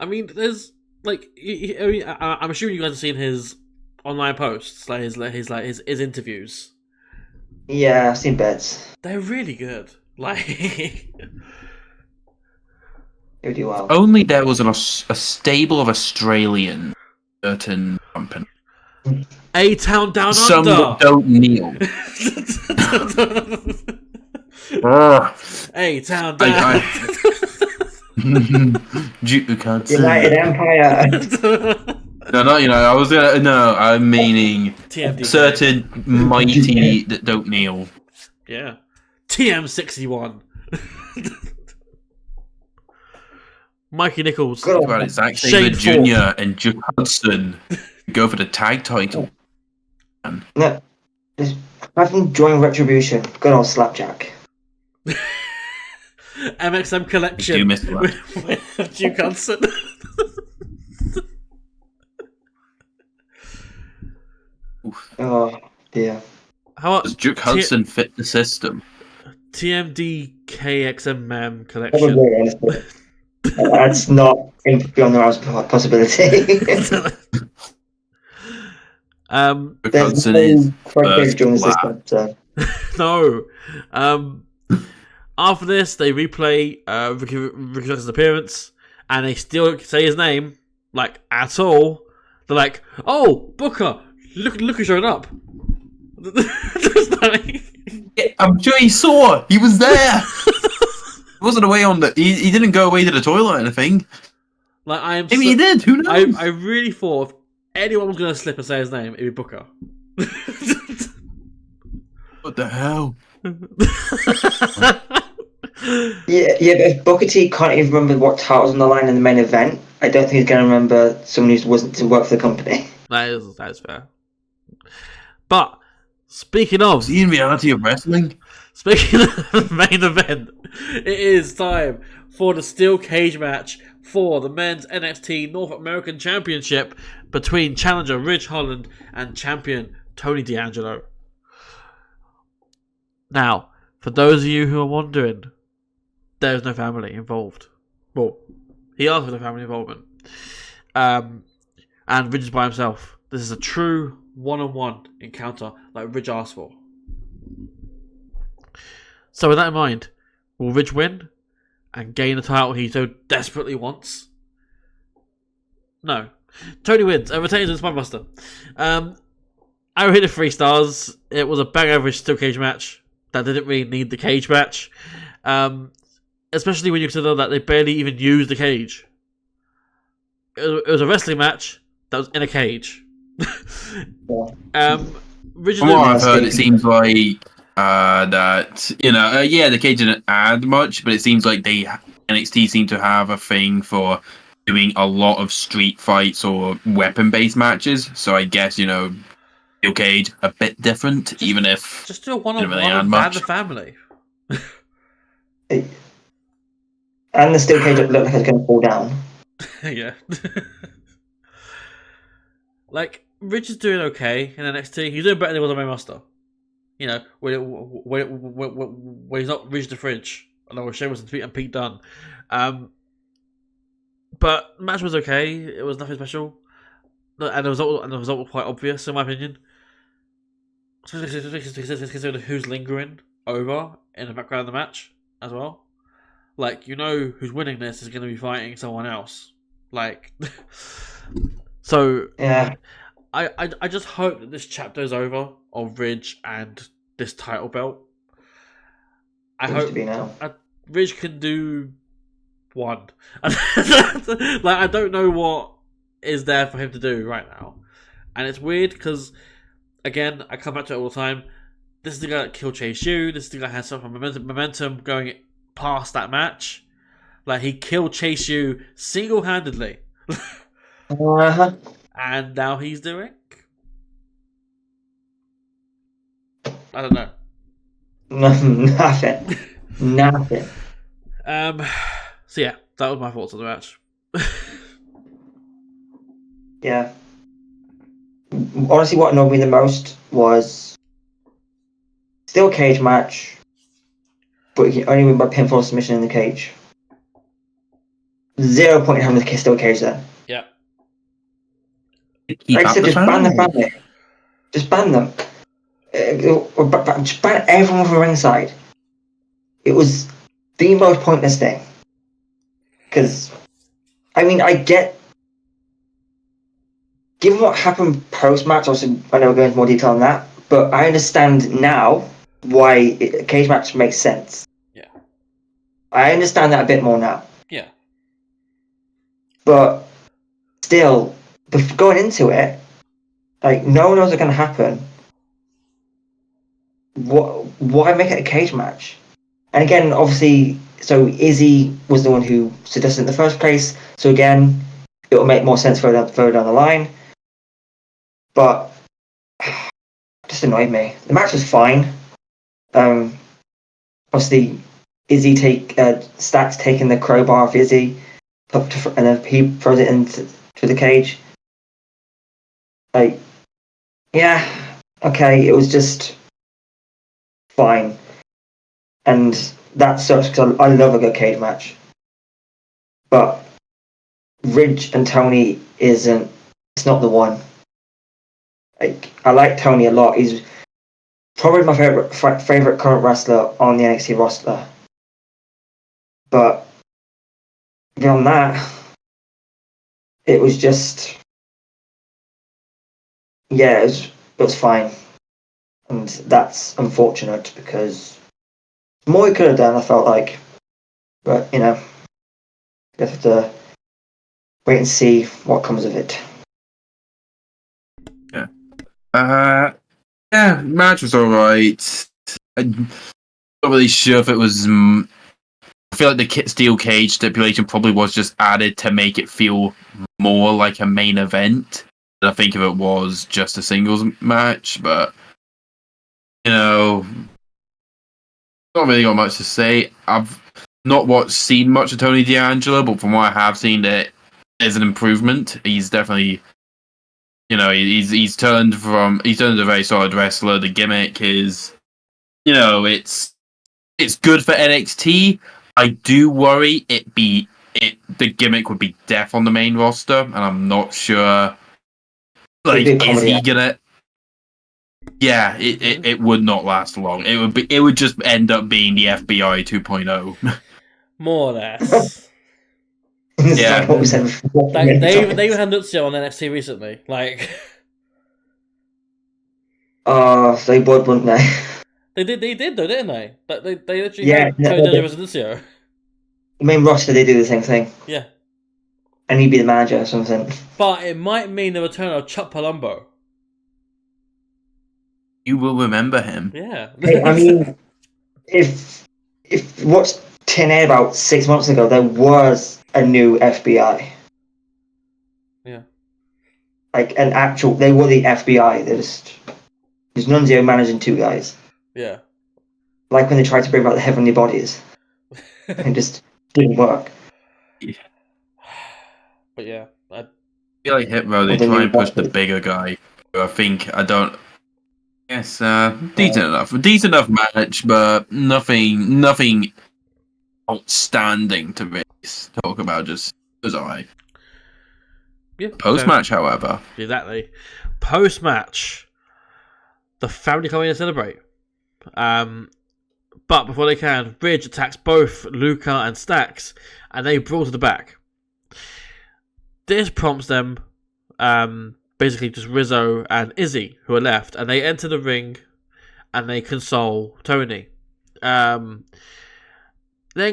I mean, there's like, I'm assuming you guys have seen his online posts, like his interviews. Yeah, I've seen bets. They're really good. Like, He'll do well. Only there was a stable of Australian certain company. A-Town Down Some Under. that don't kneel. A-Town Down. United Empire. No, not I was gonna. No, I'm meaning TMDK. certain mighty that don't kneel. Yeah. TM61. Mikey Nichols. Good old About it, Zack Shane Sabre Jr. and Duke Hudson go for the tag title. No, just have him join Retribution. Good old Slapjack. MXM collection You missed that. with Duke Hudson. Oh dear. How about Does Duke Hudson fit the system? TMD KXMM collection? Probably, honestly. That's not beyond the realms of possibility. Duke There's Hudson no is Fred Page first joining the class. system, so. No. After this, they replay Ricky Starks' appearance, and they still say his name, like, at all. They're like, "Oh, Booker, look who's showing up." I'm sure he saw. He was there. He wasn't away on the. He didn't go away to the toilet or anything. Like, I am. Maybe he did. Who knows? I really thought if anyone was gonna slip and say his name, it'd be Booker. What the hell? Yeah, but if Booker T can't even remember what title was on the line in the main event, I don't think he's going to remember someone who wasn't to work for the company. That is fair. But speaking of, Is he in reality of wrestling? speaking of the main event, it is time for the steel cage match for the men's NXT North American Championship between challenger Ridge Holland and champion Tony D'Angelo. Now, for those of you who are wondering, there's no family involved. Well, he asked for the family involvement. And Ridge is by himself. This is a true one-on-one encounter like Ridge asked for. So with that in mind, will Ridge win and gain the title he so desperately wants? No. Tony wins and retains the Spinebuster. I rated 3 stars. It was a bang average steel cage match that didn't really need the cage match. Especially when you consider that they barely even used the cage. It was a wrestling match that was in a cage. From what I've heard, it seems like that the cage didn't add much, but it seems like NXT seem to have a thing for doing a lot of street fights or weapon-based matches. So I guess steel cage a bit different, even if just do a one-on-one really add and much. the family. And the steel cage looked like it's going to fall down. Yeah. Like, Rich is doing okay in NXT. He's doing better than he was on main roster. When he's not Ridge the Fridge. Along with Sheamus and Pete Dunne. But the match was okay. It was nothing special. And the result was quite obvious, in my opinion. Considering who's lingering over in the background of the match as well. Like, who's winning this is going to be fighting someone else. Like, so Yeah. I just hope that this chapter is over of Ridge and this title belt. I Seems hope to be now. Ridge can do one. Like, I don't know what is there for him to do right now, and it's weird because, again, I come back to it all the time. This is the guy that killed Chase U. This is the guy that has some momentum going past that match. Like, he killed Chase U single-handedly. Uh-huh. And now he's doing? I don't know. Nothing. Nothing. So yeah, that was my thoughts on the match. Yeah. Honestly, what annoyed me the most was still cage match, but you can only win by pinfall submission in the cage. 0 point in having the steel cage there. Yeah. Like I said, just ban the family. Just ban them. Just ban everyone from ringside. It was the most pointless thing. Because, I get. Given what happened post-match, obviously I know we'll go into more detail on that, but I understand now why a cage match makes sense. Yeah. I understand that a bit more now. Yeah. But still, going into it, like, no one knows what's going to happen. Why make it a cage match? And again, obviously, so Izzy was the one who suggested it in the first place, so again, it will make more sense further down the line. But just annoyed me. The match was fine. Obviously, Stacks taking the crowbar off Izzy, and then he throws it into the cage. Like, yeah, okay, it was just fine, and that sucks because I love a good cage match, but Ridge and Tony isn't. It's not the one. Like, I like Tony a lot. He's probably my favorite current wrestler on the NXT roster. But beyond that, it was just, yeah, it was fine, and that's unfortunate because more he could have done, I felt like, but you have to wait and see what comes of it. Yeah, match was alright. I'm not really sure if it was. I feel like the steel cage stipulation probably was just added to make it feel more like a main event. I think if it was just a singles match, but not really got much to say. I've not seen much of Tony D'Angelo, but from what I have seen, it is an improvement. He's definitely. He's turned into a very solid wrestler. The gimmick is, it's good for NXT. I do worry the gimmick would be death on the main roster, and I'm not sure. Like, is he gonna? Yeah, it would not last long. It would just end up being the FBI 2.0. More or less. Yeah, like what we said before. They even had Nutsia on NXT recently. Like, they would, wouldn't they? They did though, didn't they? But they literally Yeah, had Tony D'Angelo versus Nutsia. The main roster, they do the same thing. Yeah. And he'd be the manager or something. But it might mean the return of Chuck Palumbo. You will remember him. Yeah. Hey, I mean, if watched TNA about 6 months ago, there was a new FBI. Yeah. Like an actual, they were the FBI. There's Nunzio managing two guys. Yeah. Like when they tried to bring back the heavenly bodies, it just didn't work. Yeah. But yeah, I feel like Hitro, they try and push the bigger guy. I think Yes, decent enough match, but nothing outstanding to really talk about. Just it was alright. Yeah. Post match, however, exactly. Post match, the family come in to celebrate. But before they can, Ridge attacks both Luca and Stax, and they brawl to the back. This prompts them, basically just Rizzo and Izzy, who are left, and they enter the ring, and they console Tony. Then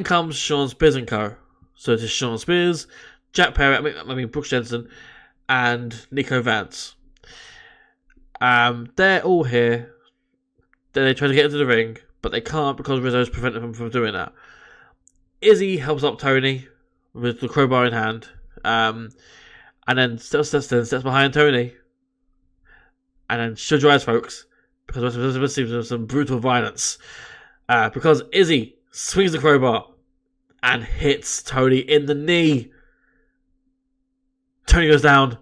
comes Sean Spears and co. So it is Sean Spears, Jack Perry, Brooks Jensen, and Nico Vance. They're all here. They try to get into the ring, but they can't because Rizzo's preventing them from doing that. Izzy helps up Tony with the crowbar in hand, and then steps behind Tony, and then shut your eyes, folks, because we're supposed to see some brutal violence. Because Izzy swings the crowbar and hits Tony in the knee. Tony goes down.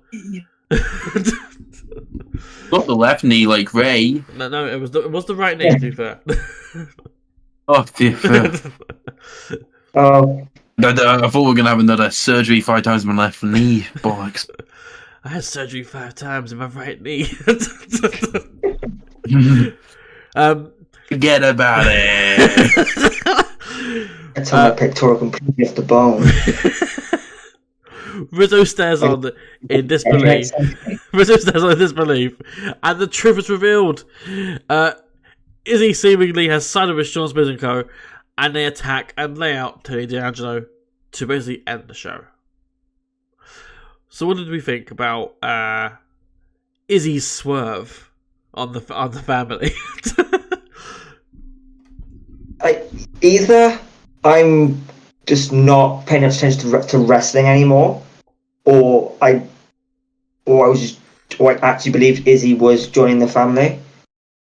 Not the left knee like Ray. No, it was the right knee, to be fair. Oh, dear. Oh. I thought we were going to have another surgery 5 times in my left knee. Bollocks. I had surgery 5 times in my right knee. Forget about it. That's how my pectoral completely off the bone. Rizzo stares on in disbelief. Rizzo stares on in disbelief, and the truth is revealed. Izzy seemingly has sided with Sean Spears and co., and they attack and lay out Tony D'Angelo to basically end the show. So, what did we think about Izzy's swerve on the family? Either I'm just not paying attention to wrestling anymore, or I actually believed Izzy was joining the family.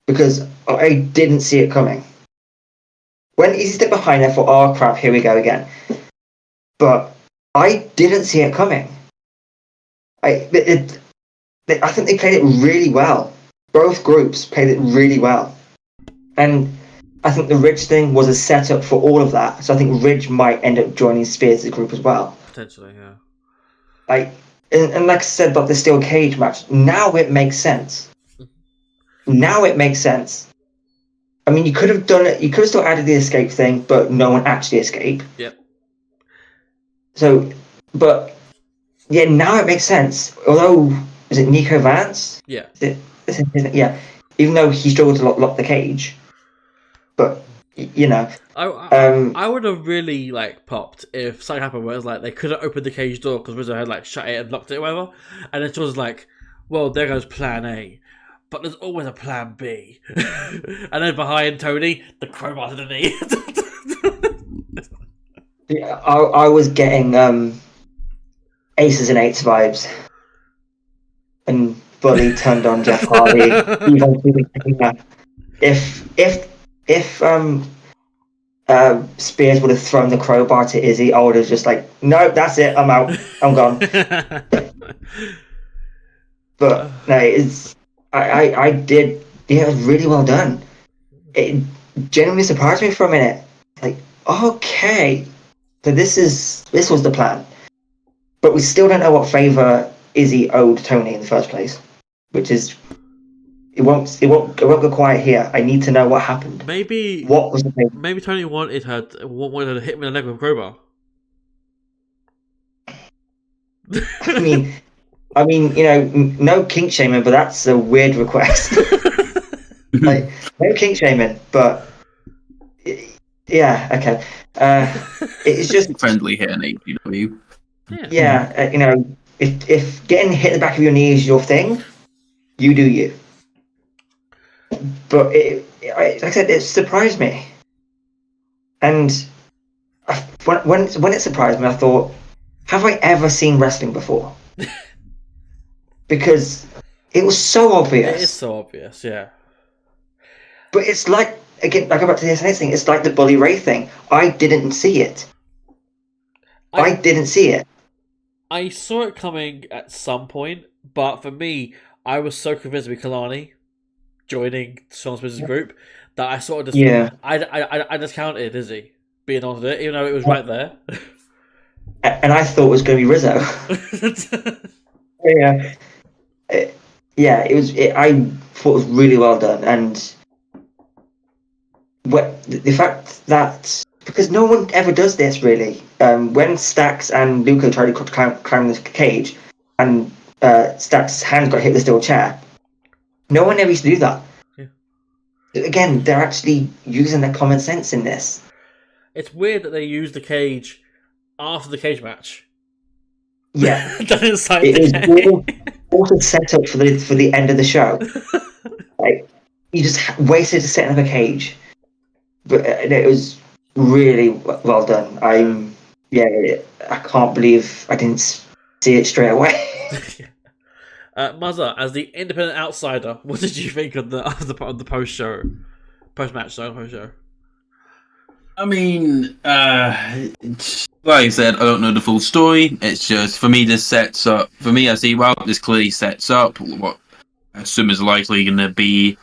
because I didn't see it coming. When Izzy stepped behind, I thought, oh crap, here we go again. But I didn't see it coming. I think they played it really well. Both groups played it really well. And I think the Ridge thing was a setup for all of that. So I think Ridge might end up joining Spears' group as well. Potentially, yeah. And like I said about the steel cage match, now it makes sense. Now it makes sense. I mean, you could have done it. You could have still added the escape thing, but no one actually escaped. Yep. So, but yeah, now it makes sense. Although, is it Nico Vance? Yeah. Yeah. Even though he struggled to lock the cage, but you know, I would have really popped if something happened where it was like they couldn't open the cage door because Rizzo had shut it and locked it or whatever, and then she was like, well, there goes plan A, but there's always a plan B. And then behind Tony, the crowbar to the knee. yeah, I was getting Aces and Eights vibes, and Bully turned on Jeff Hardy. If Spears would have thrown the crowbar to Izzy, I would have just no, that's it, I'm out, I'm gone. But no, I did. Yeah, it was really well done. It genuinely surprised me for a minute. Okay, so this was the plan, but we still don't know what favor Izzy owed Tony in the first place, which is it won't go quiet here. I need to know what happened. Maybe what was the favor? Maybe Tony wanted her to hit him in the leg with a crowbar. I mean, no kink shaming, but that's a weird request. No kink shaming, but yeah, okay. It's just friendly here in HCW. Yeah, if getting hit in the back of your knee is your thing, you do you. But like I said, it surprised me, and when it surprised me, I thought, have I ever seen wrestling before? Because it was so obvious. It is so obvious, yeah. But it's again, I go back to the SNS thing. It's like the Bully Ray thing. I didn't see it. I didn't see it. I saw it coming at some point, but for me, I was so convinced with Kalani joining Sean Smith's group that I sort of just I discounted Izzy being on it, even though it was right there. And I thought it was going to be Rizzo. Yeah. It was. I thought it was really well done, and the fact that, because no one ever does this really. When Stax and Luca tried to climb the cage, and Stax's hand got hit with the steel chair, no one ever used to do that. Yeah. Again, they're actually using their common sense in this. It's weird that they used the cage after the cage match. Yeah, it was also set up for the end of the show. You just wasted to set up a cage, but it was really well done. I can't believe I didn't see it straight away. Muzza, as the independent outsider, what did you think of the post show, post match show? I mean, like I said, I don't know the full story. It's just, for me, this sets up. For me, I see, well, this clearly sets up what I assume is likely going to be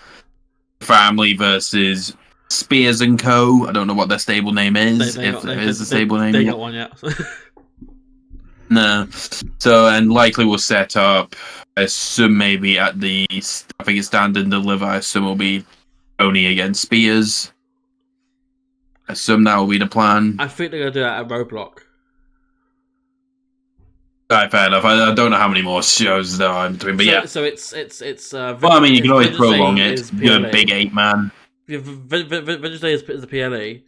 family versus Spears and Co. I don't know what their stable name is, if there is a stable name. They got one yet. No. So, and likely will set up, I assume maybe I think it's Stand and Deliver, I assume will be Tony against Spears. I assume that will be the plan. I think they're going to do that at Roadblock. Right, fair enough. I don't know how many more shows there are in between, but So it's well, I mean, you can always prolong it. You're a big 8-man. Vengeance Day is the PLE.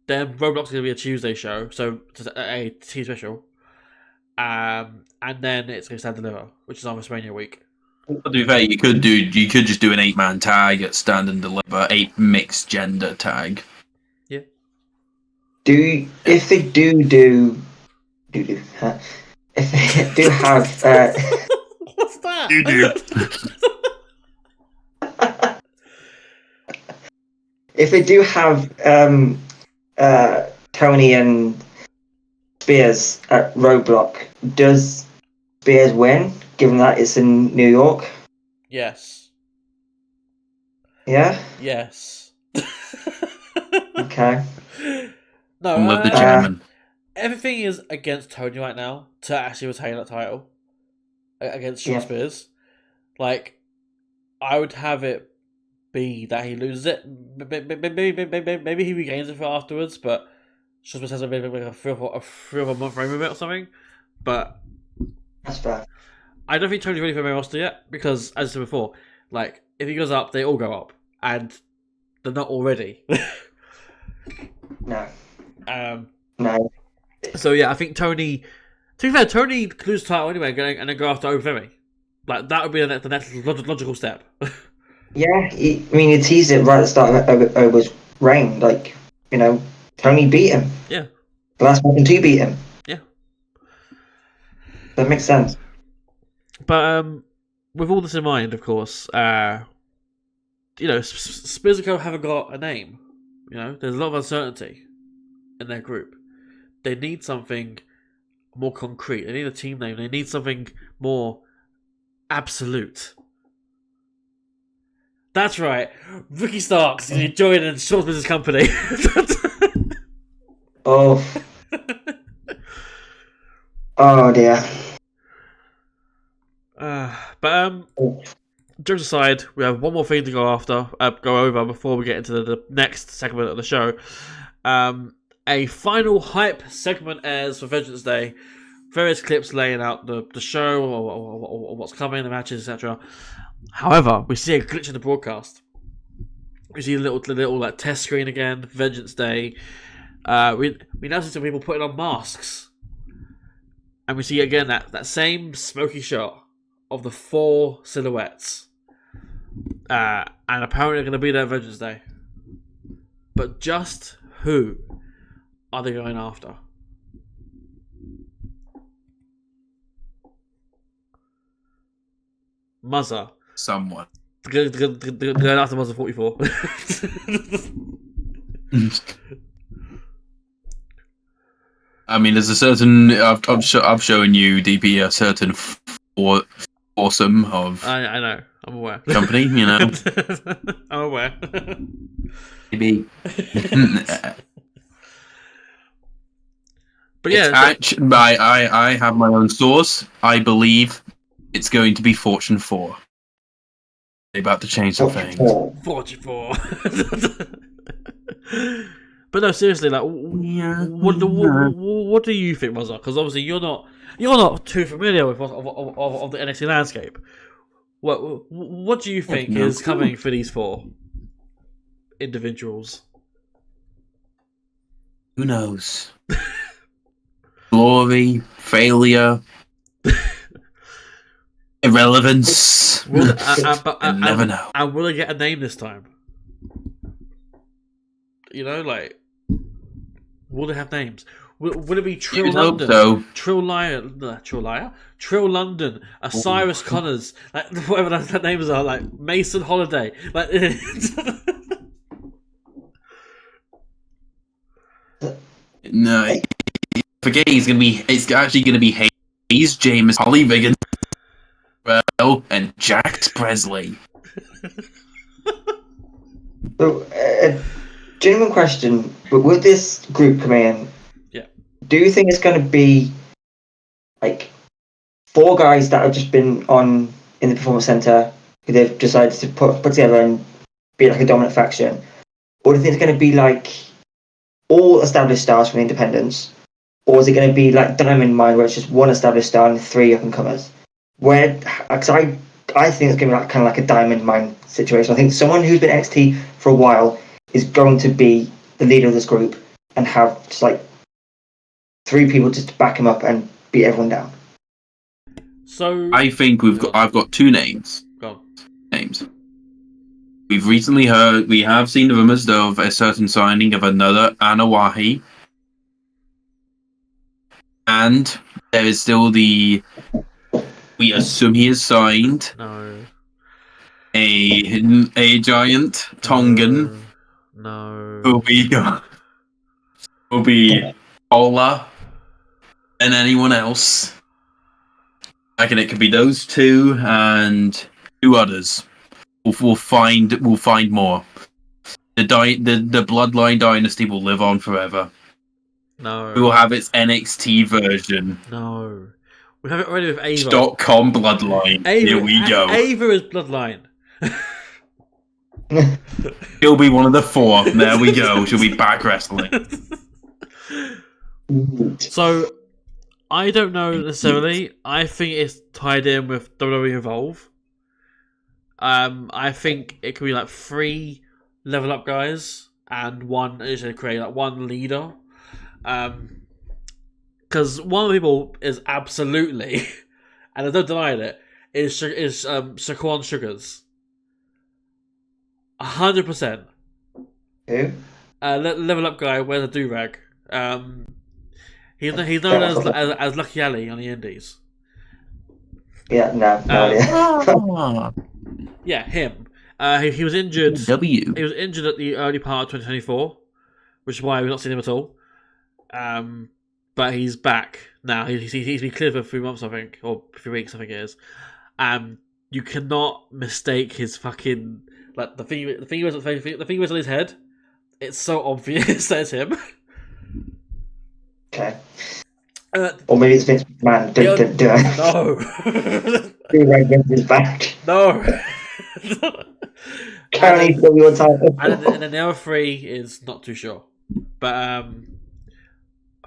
Then Roadblock's going to be a Tuesday show, so a T special. And then it's going to Stand Deliver, which is on WrestleMania week. To be fair, you could just do an 8-man tag at Stand and Deliver, 8 mixed gender tag. Yeah. If they do if they do have what's that? if they do have Tony and Spears at Roadblock, does Spears win, given that it's in New York? Yes. Yeah? Yes. Okay. No, With the chairman. everything is against Tony right now to actually retain that title against Shawn Spears. Like, I would have it be that he loses it. Maybe he regains it for afterwards, but Shawn Spears has maybe like a three or month reign with it or something. But That's fair. I don't think Tony's ready for main roster yet because, as I said before, like if he goes up, they all go up, and they're not already. No. No. So yeah, I think Tony. To be fair, Tony could lose the title anyway, and then go after Overi. Like that would be the next logical step. Yeah, he teased it right at the start of Ober's reign. Like, Tony beat him. Yeah. The last person to beat him. Yeah. That makes sense. But with all this in mind, of course, Spears and Co haven't got a name. There's a lot of uncertainty in their group. They need something more concrete. They need a team name. They need something more absolute. That's right. Ricky Starks is joining Shawn Spears' company. Oh. Oh dear. Jokes aside, we have one more thing to go over before we get into the next segment of the show. A final hype segment airs for Vengeance Day. Various clips laying out the show or what's coming, the matches, etc. However, we see a glitch in the broadcast. We see a little like test screen again. Vengeance Day. We now see some people putting on masks, and we see again that same smoky shot of the 4 silhouettes. And apparently they're going to be there Vengeance Day. But just who are they going after? Muzza. Someone. Going after Muzza 44. I mean, there's a certain... I've shown you, DP, a certain awesome of... I know. I'm aware. Company, I'm aware. Maybe. But yeah... I have my own source. I believe it's going to be Fortune 4. They're about to change some things. Fortune 4. But no, seriously, like, what do you think, Muzza? Because obviously you're not too familiar with of the NXT landscape. What do you think is coming for these 4 individuals? Who knows? Glory, failure, irrelevance. Never know. And will they get a name this time? Will they have names? Will it be Trill London? So. Trill London, Osiris Connors, like whatever that names are, like Mason Holiday, like. No, forget it's actually gonna be Hayes, James, Holly Vigan, and Jax Presley. So, genuine question, but with this group coming in, do you think it's going to be like 4 guys that have just been on in the Performance Center who they've decided to put together and be like a dominant faction? Or do you think it's going to be like all established stars from the independents? Or is it going to be like Diamond Mine where it's just 1 established star and 3 up and comers? Because I think it's going to be like kind of like a Diamond Mine situation. I think someone who's been NXT for a while is going to be the leader of this group and have just like 3 people just to back him up and beat everyone down. So I think I've got 2 names. Names. We have seen the rumours of a certain signing of another Anawahi. And there is still we assume he is signed. No. A giant Tongan No. will be Ola and anyone else. I reckon it could be those two and two others. We'll find more. The Bloodline dynasty will live on forever. No. We will have its NXT version. No. We have it already with Ava. .com Bloodline. Here we go. Ava is Bloodline. She'll be one of the four. There we go. She'll be back wrestling. So, I don't know necessarily. I think it's tied in with WWE Evolve. I think it could be like 3 level up guys and one create like one leader. Because one of the people is absolutely, and I don't deny it, is Shaquan Sugars. 100%. Who? Level up guy wears a do-rag. He's known as Lucky Ali on the Indies. Yeah, no idea. Yeah, him. He was injured. W. He was injured at the early part of 2024, which is why we've not seen him at all. But he's back now. He's been cleared for 3 months, I think, or 3 weeks, I think it is. You cannot mistake his fucking like the thing he wears on his head. It's so obvious that it's him. Okay. Or maybe it's Vince McMahon. Don't do it. No. Do Vince is back. No. Currently for your title. And then the other 3 is not too sure. But I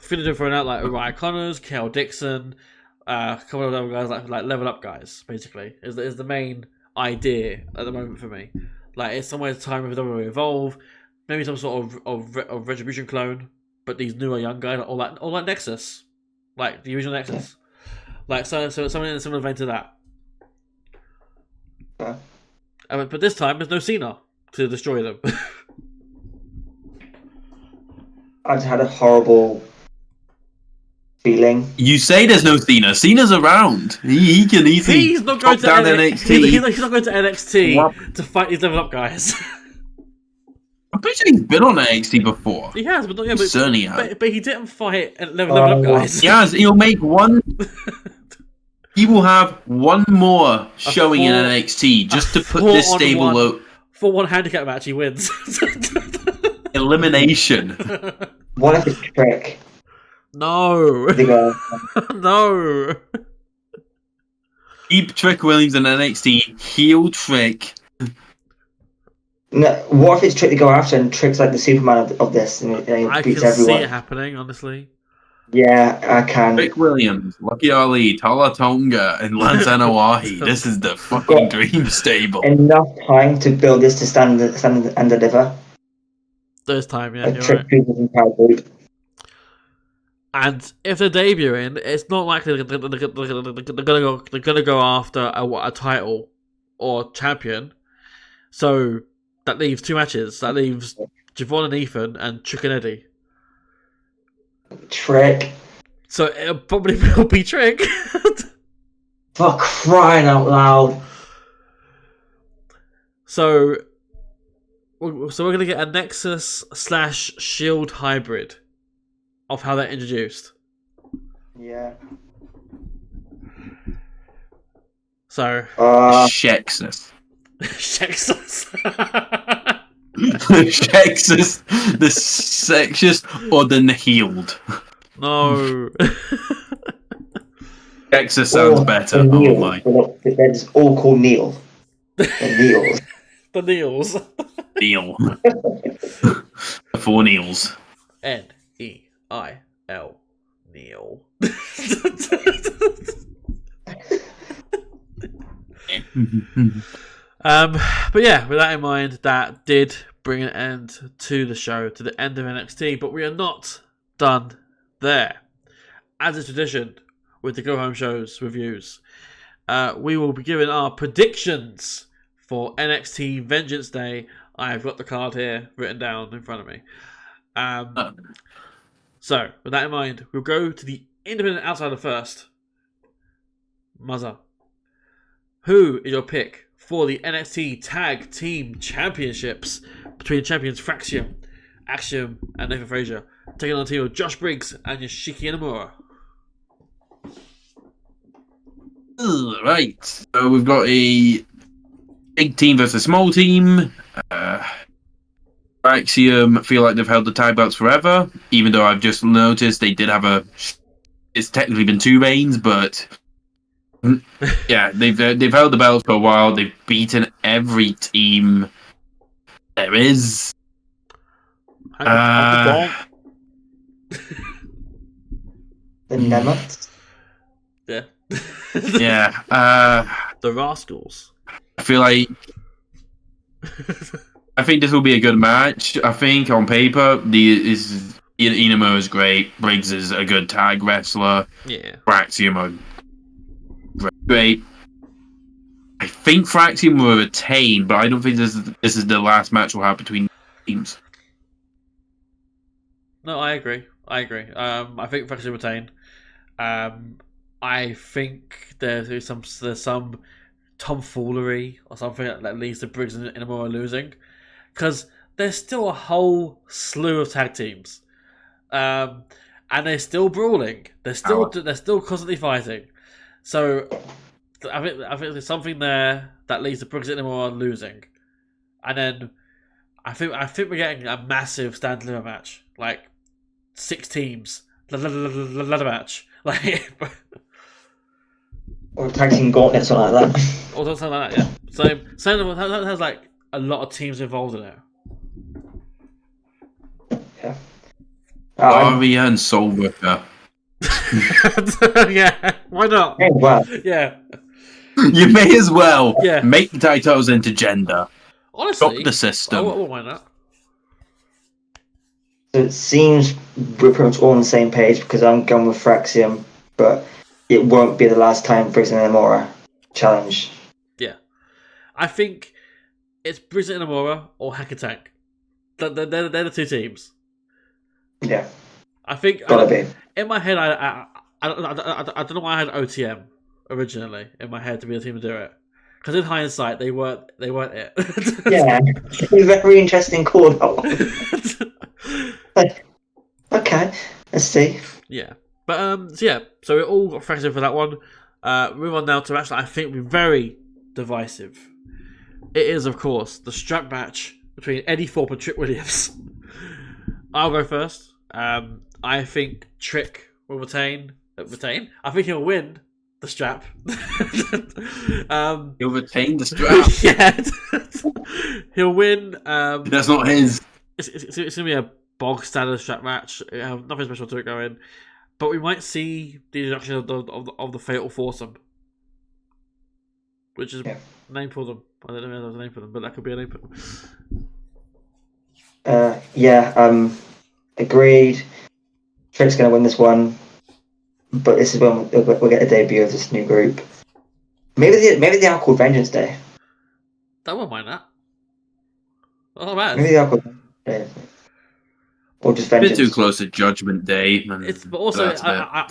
feel they're throwing out like Uriah Connors, Kel Dixon, a couple of other guys like level up guys. Basically, is the main idea at the moment for me. Like it's somewhere time with WWE Evolve, maybe some sort of Retribution clone, but these newer young guys, or like Nexus, like the original Nexus, like so something in a similar vein to that. Yeah. But this time there's no Cena to destroy them. I just had a horrible feeling. You say there's no Cena. Cena's around. He can easily. He's not going to NXT. He's not going to NXT to fight these level up guys. I'm pretty sure he's been on NXT before. He has, but certainly has. But he didn't fight level up guys. He has. He'll make one. He will have one more showing in NXT just to put this stable low. 4-1 handicap match, he wins. Elimination. What if it's Trick? No. No. Keep Trick Williams in NXT. Heel Trick. No, what if it's Trick to go after and Trick's like the Superman of this and he I beats can everyone? see it happening, honestly. Yeah, I can. Trick Williams, Lucky Ali, Tala Tonga, and Lance Anoa'i. This is the fucking dream stable. Enough time to build this to stand and deliver. There's time, yeah. And You're Trick right. people's entire group. And if they're debuting, it's not likely they're gonna go after a title or champion. So that leaves 2 matches. That leaves Javon and Ethan and Trick and Eddie. Trick. So it probably will be Trick. For crying out loud. So we're gonna get a Nexus / Shield hybrid of how they're introduced. Yeah. So Shexus. Shexus. Shexus, the sexiest or the healed? No. Shexus sounds better. Oh Neil. my. They're just all called Neil. The Neils. The Neils. Neil. 4 Neils. Neil. Neil. But yeah, with that in mind, that did bring an end to the show, to the end of NXT, but we are not done there. As is tradition with the Go Home Shows reviews, we will be giving our predictions for NXT Vengeance Day. I've got the card here written down in front of me. So, with that in mind, we'll go to the independent outsider first. Muzza, who is your pick for the NXT Tag Team Championships between champions Fraxium, Axiom, and Nathan Frazier, taking on the team of Josh Briggs and Yoshiki Inamura. Right, so we've got a big team versus small team. Axiom feel like they've held the tag belts forever, even though I've just noticed they did have it's technically been 2 reigns, but yeah, they've held the belts for a while. They've beaten every team there is. The Nemots. Yeah. Yeah. The Rascals. I feel like I think this will be a good match. I think on paper, Inamo is great. Briggs is a good tag wrestler. Yeah. Fraxium are great. I think Fraxium will retain, but I don't think this is the last match we'll have between teams. No, I agree. I think Fraxium will retain. I think there's some tomfoolery or something that leads to Briggs and Inamura losing, because there's still a whole slew of tag teams, and they're still brawling. They're still constantly fighting. So I think there's something there that leads to Briggs and Inamura losing, and then I think we're getting a massive stand limit match, like 6 teams, ladder match, like. Or tag team gauntlet, something like that. Or something like that, yeah. So that has like a lot of teams involved in it. Yeah. Aria and Soulworker. Yeah, why not? Oh, wow. Yeah. You may as well Yeah. make the titles into gender. Honestly, Stop the system. Why not? So it seems we're pretty much all on the same page, because I'm going with Fraxium, but it won't be the last time Briggs and Inamura challenge. Yeah. I think it's Briggs and Inamura or Hack Attack. They're the 2 teams. Yeah. I think Gotta be. in my head, I don't know why I had OTM originally in my head to be the team to do it. Because in hindsight, they weren't it. Yeah. It's a very interesting call, that one. Okay, let's see. Yeah. But so we all got Fraxium for that one. Move on now to a match that I think will be very divisive. It is, of course, the strap match between Eddie Thorpe and Trick Williams. I'll go first. I think Trick will retain. I think he'll win the strap. He'll retain the strap. Yeah. He'll win. That's not his. It's going to be a bog standard strap match. Nothing special to it going. But we might see the introduction of the Fatal Foursome, which is a name for them. I don't know if there's a name for them, but that could be a name for them. Agreed. Trick's going to win this one, but this is when we'll get a debut of this new group. Maybe they are called Vengeance Day. That won't mind that. Oh man. Maybe they are called Vengeance Day. Or just A bit Vengeance. too close to Judgment Day. And But also, that's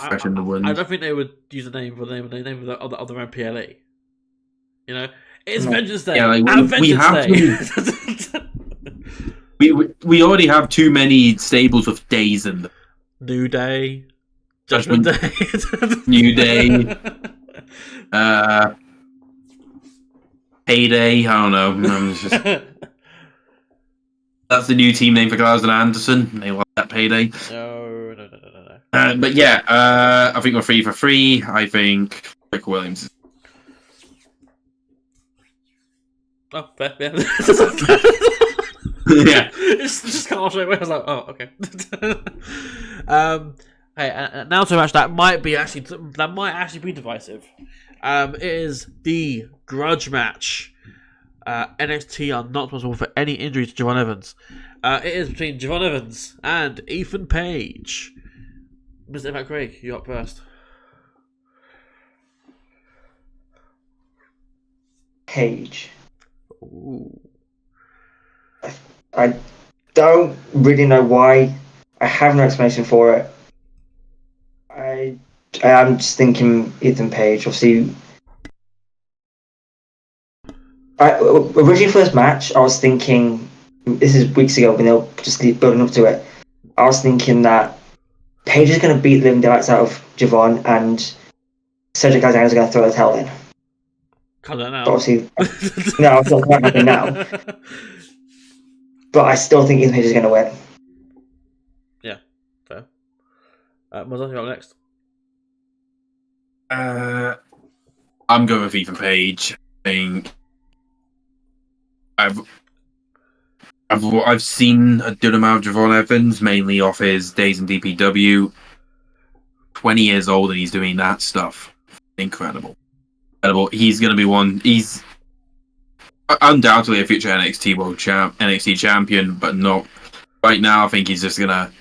fresh in the wind. I don't think they would use the name of the other PLE. You know, it's No. Vengeance Day. Yeah, like, and we Vengeance have Day. we already have too many stables with days in them. New Day, Judgment Day, New Day, Payday. I don't know. That's the new team name for Glasgow and Anderson. They want that Payday. No. But yeah, I think we're 3 for 3. I think Rick Williams. Oh, fair, yeah. Yeah. It's just cut off straight away. I was like, oh, okay. Hey, now to a match that might actually be divisive. It is the grudge match. NXT are not responsible for any injury to Javon Evans. It is between Javon Evans and Ethan Page. Mr. Impact Craig, you up first. Page. Ooh. I don't really know why. I have no explanation for it. I am just thinking Ethan Page. Obviously, originally first match, I was thinking this is weeks ago when they were just building up to it, I was thinking that Paige is going to beat the living daylights out of Javon, and Cedric Alexander is going to throw the towel in. Cut that now. But obviously, no, it's not quite happening now. But I still think Ethan Page is going to win. Yeah, fair. Muzza, you're up next. I'm going with Ethan Page. I think I've seen a good amount of Javon Evans, mainly off his days in DPW. 20 years old and he's doing that stuff. Incredible. He's going to be one. He's undoubtedly a future NXT champion, but not right now. I think he's just going to.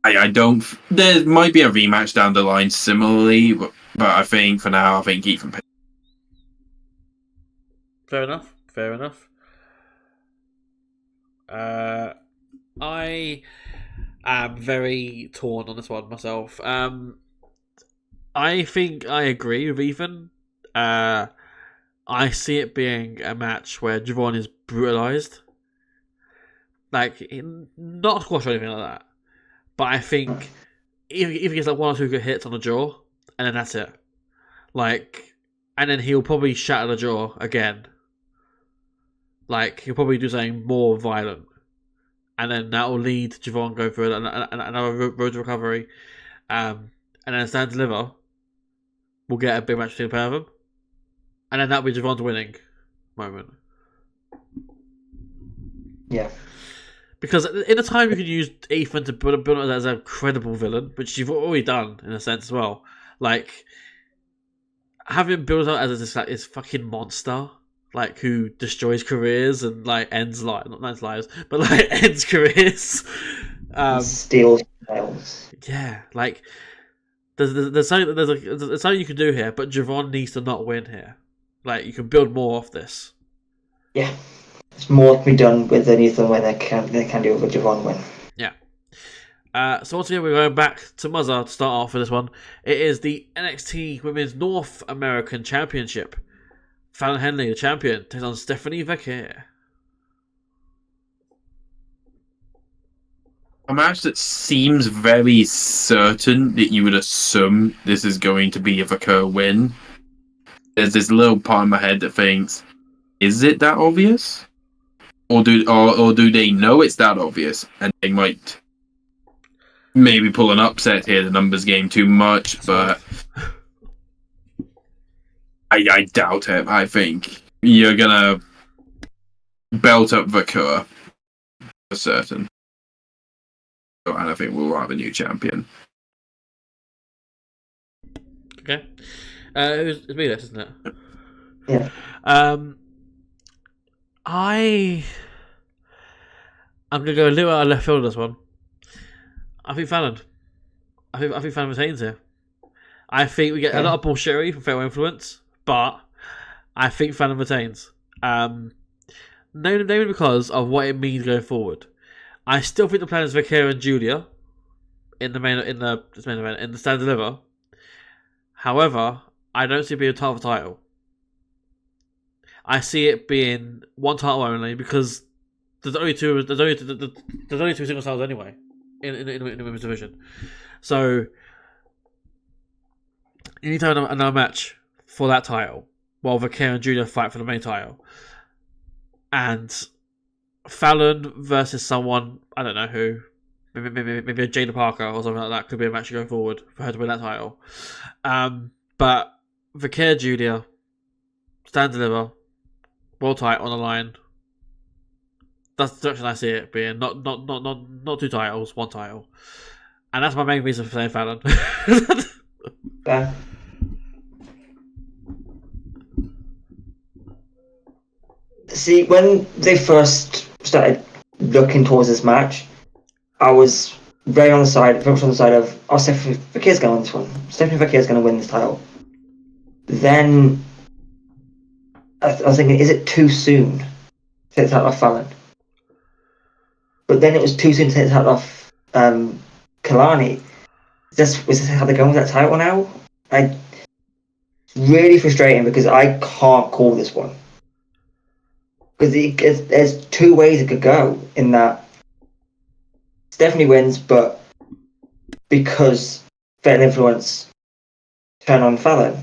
I don't. There might be a rematch down the line similarly, but I think for now, I think Ethan Page. Fair enough. I am very torn on this one myself. I think I agree with Ethan. I see it being a match where Javon is brutalized. Like, not squash or anything like that. But I think if he gets like 1 or 2 good hits on the jaw, and then that's it. Like, and then he'll probably shatter the jaw again. Like, he'll probably do something more violent. And then that will lead Javon go through another road to recovery. And then Stand Deliver will get a big match between the pair of them. And then that'll be Javon's winning moment. Yeah. Because in the time you can use Ethan to build it as a credible villain, which you've already done in a sense as well. Like, have him built out as this fucking monster, like, who destroys careers and like ends lives, not ends lives, but like ends careers. Steals titles. Yeah, like there's something you can do here, but Javon needs to not win here. Like, you can build more off this. Yeah. There's more to be done with an Ethan win than they can do with a Javon win. Yeah. So once again, we're going back to Muzza to start off with this one. It is the NXT Women's North American Championship. Fallon Henley, the champion, takes on Stephanie Vaquer. A match that seems very certain that you would assume this is going to be a Vaquer win. There's this little part in my head that thinks, is it that obvious? Or do they know it's that obvious and they might maybe pull an upset here, the numbers game too much, but I doubt it. I think you're gonna belt up Vaquer for certain. And I think we'll have a new champion. Okay. It's me, this, isn't it? Yeah. I'm gonna go a little out of left field on this one. I think Fallon. I think Fallon retains here. I think we get a lot of bullshittery from Fatal Influence, but I think Fallon retains. Mainly because of what it means going forward. I still think the plan is Vaquer and Julia in the main event, in the Stand Deliver. However, I don't see it being a title. I see it being one title only because there's only two single titles anyway in the women's division. So you need to have another match for that title while Vaquer and Julia fight for the main title. And Fallon versus someone, I don't know who, maybe a Jada Parker or something like that could be a match going forward for her to win that title. But Vaquer, Julia, Stand Deliver, world title on the line. That's the direction I see it being. Not two titles, one title. And that's my main reason for saying Fallon. Yeah. See, when they first started looking towards this match, I was very much on the side of, oh, Stephanie Vaquer's going to win this one. Stephanie Vaquer's going to win this title. Then I was thinking, is it too soon to take the title off Fallon? But then it was too soon to take the title off Kalani. Was this how they're going with that title now? It's really frustrating because I can't call this one. Because there's two ways it could go in that. Stephanie wins, but because Fatal Influence turn on Fallon,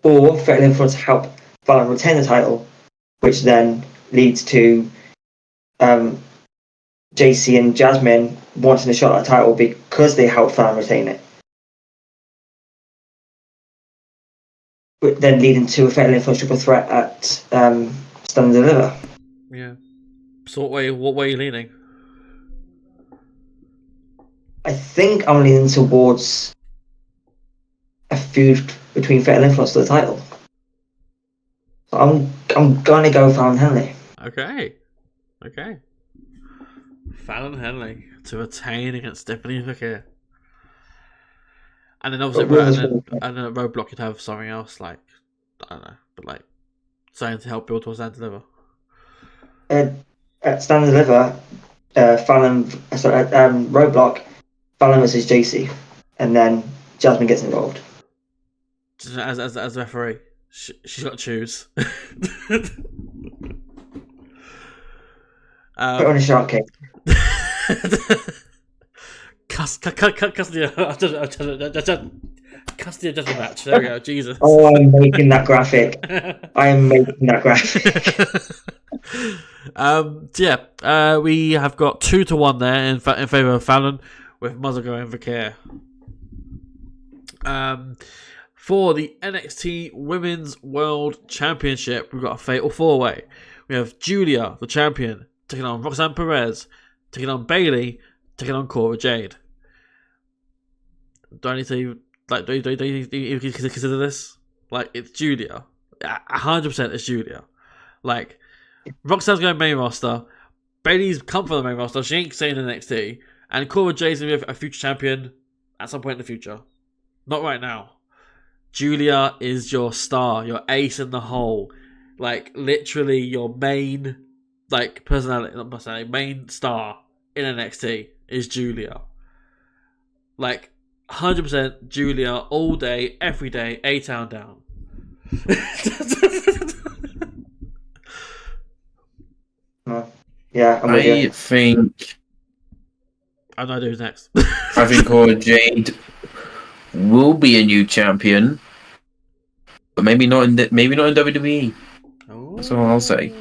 or Fatal Influence help Fallon retain the title, which then leads to JC and Jasmine wanting a shot at the title because they helped Fallon retain it. But then leading to a Fatal Influence triple threat at Stand and Deliver. Yeah. So what way are you leaning? I think I'm leaning towards a feud between Fatal Influence for the title. So I'm gonna go Fallon Henley. Okay. Fallon Henley to retain against Stephanie McKay. And then obviously, and then at Roadblock you'd have something else like, I don't know, but like something to help build towards Stand and Deliver. At Stand and Deliver, Roadblock, Fallon versus JC, and then Jasmine gets involved. As referee, she's got to choose. Put on a shark cake. Custody adjustment match. There we go. Jesus. Oh, I'm making that graphic. We have got 2-1 there in favour of Fallon, with Muzza going for care. For the NXT Women's World Championship, we've got a fatal 4-way. We have Julia, the champion, taking on Roxanne Perez, taking on Bayley, taking on Cora Jade. Do I need to do you consider this? Like, it's Julia. 100% it's Julia. Like, Roxanne's going main roster. Bayley's come from the main roster. She ain't staying in NXT. And Cora Jade's going to be a future champion at some point in the future. Not right now. Julia is your star, your ace in the hole. Like, literally your main, like, main star in NXT is Julia. Like, 100% Julia all day, every day, A-Town down. Yeah, I think. I know who's next. I think Cora Jade will be a new champion, but maybe not in WWE. That's all I'll say.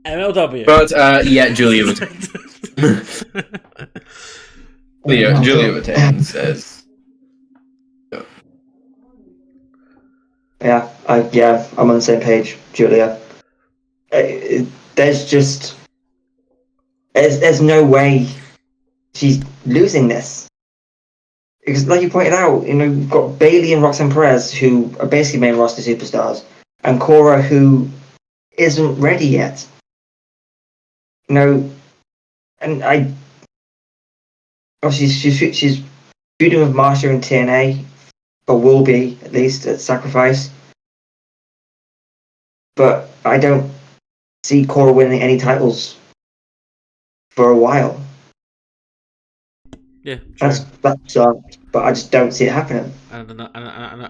MLW. But yeah, Julia retains. Julia retains as. Yeah, I'm on the same page, Julia. There's no way she's losing this. Because, like you pointed out, you've got Bayley and Roxanne Perez, who are basically main roster superstars, and Cora, who isn't ready yet. And obviously she's feuding with Marsha in TNA, or will be at least at Sacrifice. But I don't see Cora winning any titles for a while. Yeah, that's but I just don't see it happening. And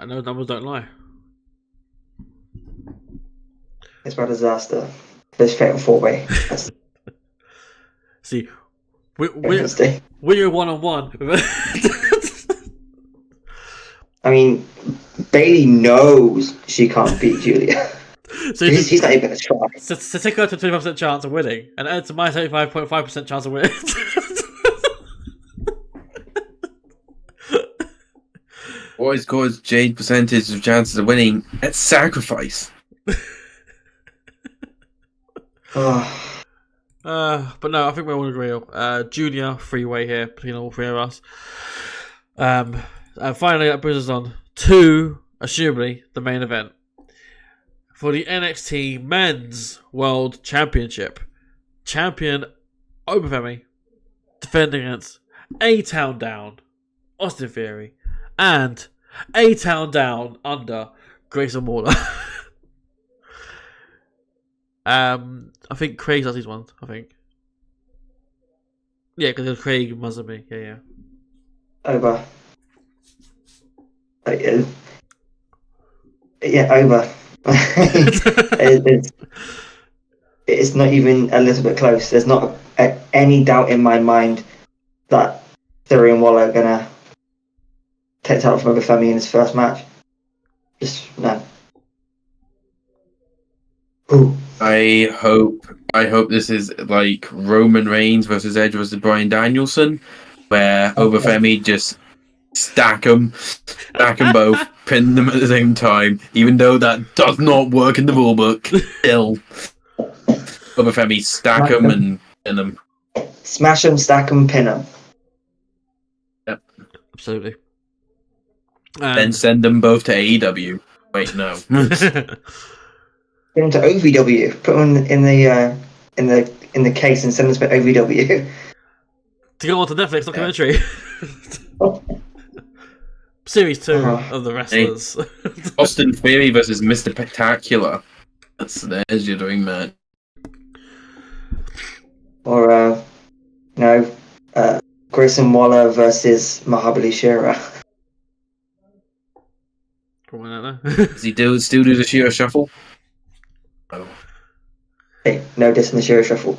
those numbers don't lie. It's about a disaster. This fatal 4-way. See, we're 1-on-1. I mean, Bayley knows she can't beat Julia. So he's not even going to try. So take her to 25% chance of winning, and add to my 35.5% chance of winning. What is Cora's Jade percentage of chances of winning at Sacrifice? But no, I think we all agree. Julia, 3-way here between all three of us. And finally, that brings us on to, assumably, the main event. For the NXT Men's World Championship. Champion Open Femi defending against A-Town Down, Austin Theory, and A-Town Down under Grayson Waller. I think Craig does these ones, I think. Yeah, because it's Craig, Muzza, me. Yeah. Over. Yeah, over. It's not even a little bit close. There's not any doubt in my mind that Theory and Waller are gonna take the title from Obafemi in his first match. Just no. Ooh. I hope this is like Roman Reigns versus Edge versus Bryan Danielson, where Obafemi just stack them both, pin them at the same time, even though that does not work in the rule book. Still, Obafemi stack them and pin them. Smash them, stack them, pin them. Yep. Absolutely. Then send them both to AEW. Wait, no. Put them to OVW. Put them in the case and send them to OVW. To go on to Netflix documentary. Series 2 of the wrestlers. Austin Theory versus Mr. Spectacular. There's your dream match. Or Grayson Waller versus Mahabali Shera. Probably not. Does he still do the Shera Shuffle? Oh. Hey, no diss in the Shera Shuffle.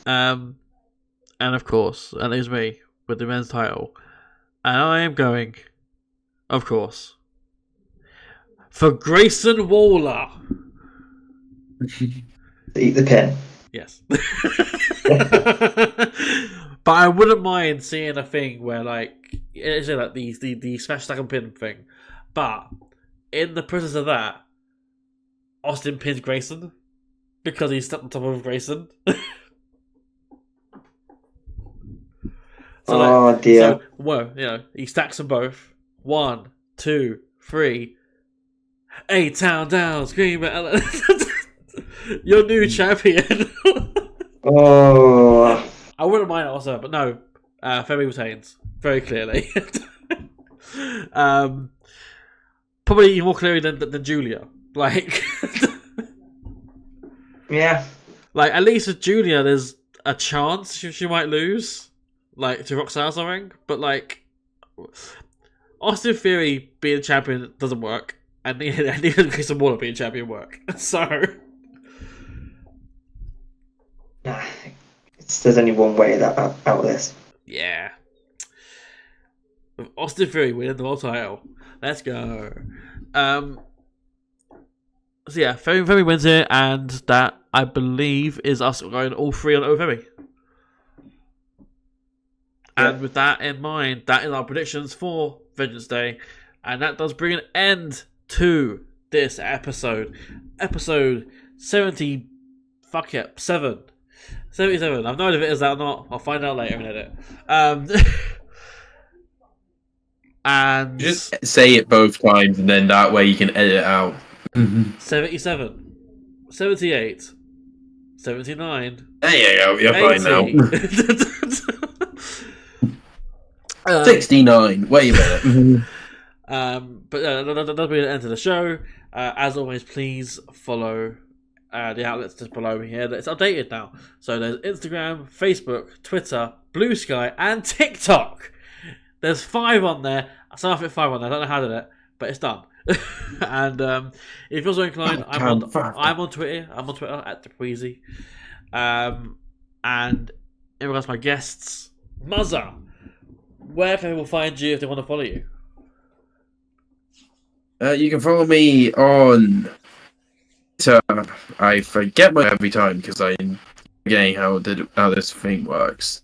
And of course, that leaves me with the men's title. And I am going, of course, for Grayson Waller. Eat the pin. Yes. But I wouldn't mind seeing a thing where, like, it's like the smash stack and pin thing. But in the process of that, Austin pins Grayson because he stepped on top of Grayson. So, dear. So, well, he stacks them both. 1, 2, 3. A-Town down, scream at your new champion. Oh. I wouldn't mind it also, but no. Femi retains. Very clearly. Probably even more clearly than Julia. Like, yeah. Like, at least with Julia, there's a chance she might lose. Like, to Roxanne or something. But, like, Austin Theory being champion doesn't work. And neither Grayson Waller being champion work. So, there's only one way out of this. yeah. With Austin Theory winning the world title. Let's go. So yeah, Femi wins it, and that, I believe, is us going all three on Femi. And with that in mind, that is our predictions for Vengeance Day. And that does bring an end to this episode. Episode 77. 77. I've no idea if it is that or not. I'll find out later in edit. And just say it both times, and then that way you can edit it out. 77. 78. 79. There you go. You're 80. fine now. 69. Wait a minute. But that'll be the end of the show. As always, please follow the outlets just below here. It's updated now. So there's Instagram, Facebook, Twitter, Blue Sky, and TikTok. There's 5 on there. I started off at 5 on there. I don't know how I did it, but it's done. And if you're so inclined, I'm on Twitter. I'm on Twitter at DpuizY. And in regards to my guests, Muzza, where can people find you if they want to follow you? You can follow me on Twitter. I forget my every time because I'm forgetting how this thing works.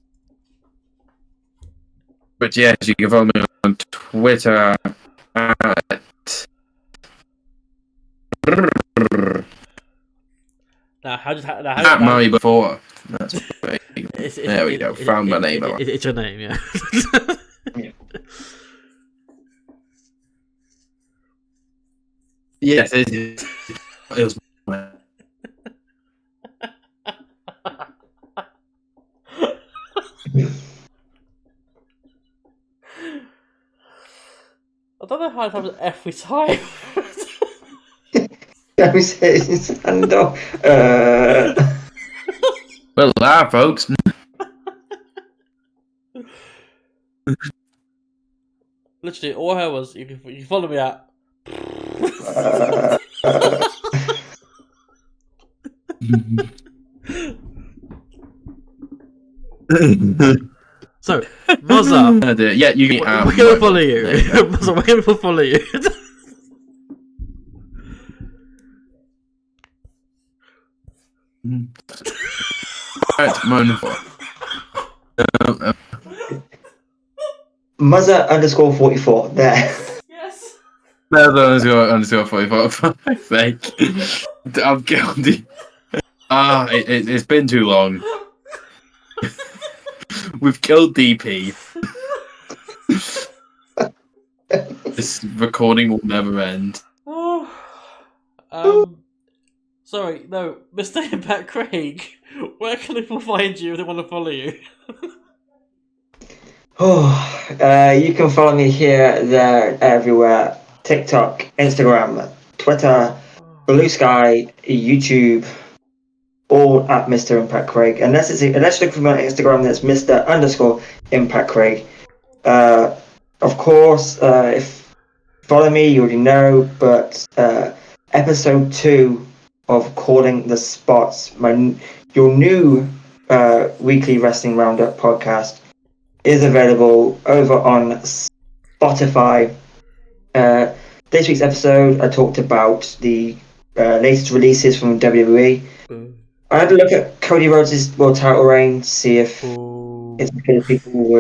But yes, you can follow me on Twitter at Murray before. That's right. There we go. Found my name. It's your name, yeah. Yes, it was. I don't know how it happens every time. Well, there, folks. Literally, all I heard was, you can follow me at... So, Muzza, Yeah, you can. we're going to follow you. Muzza, we're going to follow you. Right, moan for. Muzza_44. There. Yes. Underscore 44. For fuck's sake. I'm guilty. It's been too long. We've killed DP. This recording will never end. Sorry, no, Mr. Impact Craig, where can people find you if they want to follow you? You can follow me here, there, everywhere. TikTok, Instagram, Twitter, Blue Sky, YouTube, all at Mr. Impact Craig. Unless you look for me on Instagram, that's Mr._Impact Craig. Of course, if you follow me, you already know, but episode 2 of Calling the Spots, your new weekly wrestling roundup podcast, is available over on Spotify. This week's episode, I talked about the latest releases from WWE. I had a look at Cody Rhodes' world title reign to see if it's because people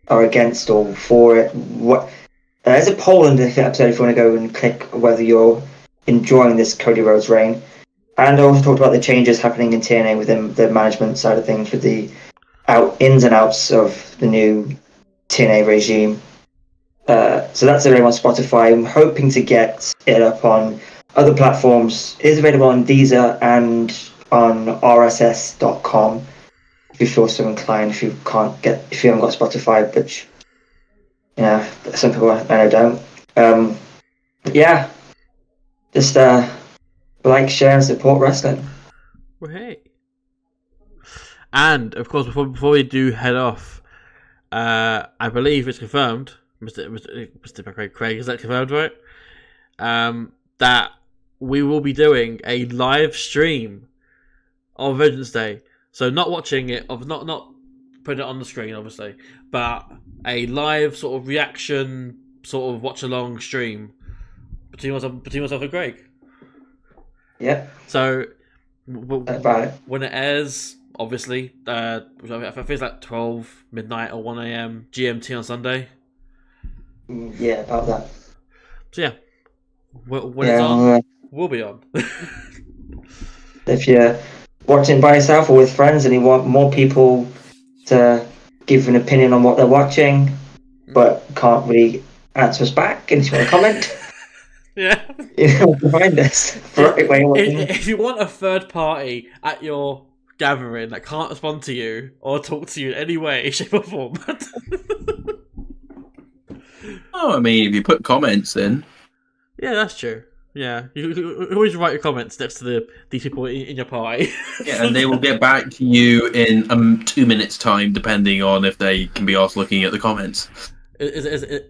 are against or for it. There's a poll in the episode if you want to go and click whether you're enjoying this Cody Rhodes reign. And I also talked about the changes happening in TNA within the management side of things with the ins and outs of the new TNA regime. So that's available on Spotify. I'm hoping to get it up on other platforms. It is available on Deezer and on RSS.com if you feel so inclined. If you haven't got Spotify, which some people I know don't. Yeah, just like, share, and support wrestling. Well, hey. And of course, before we do head off, I believe it's confirmed, Mr. Craig, is that confirmed, right? That we will be doing a live stream of Vengeance Day. So not watching it, not putting it on the screen, obviously, but a live sort of reaction, sort of watch along stream between myself and Craig. Yeah. So when it airs, obviously, I think it's like 12 midnight or 1 a.m. GMT on Sunday. Yeah, about that. So yeah, when it's on, we'll be on. If you're watching by yourself or with friends and you want more people to give an opinion on what they're watching, but can't really answer us back, and if you want to comment, yeah, you know, find us. If you want a third party at your gathering that can't respond to you or talk to you in any way, shape, or form. I mean, if you put comments in. Yeah, that's true. Yeah, you always write your comments next to these people in your party. Yeah, and they will get back to you in 2 minutes' time, depending on if they can be asked looking at the comments. Is there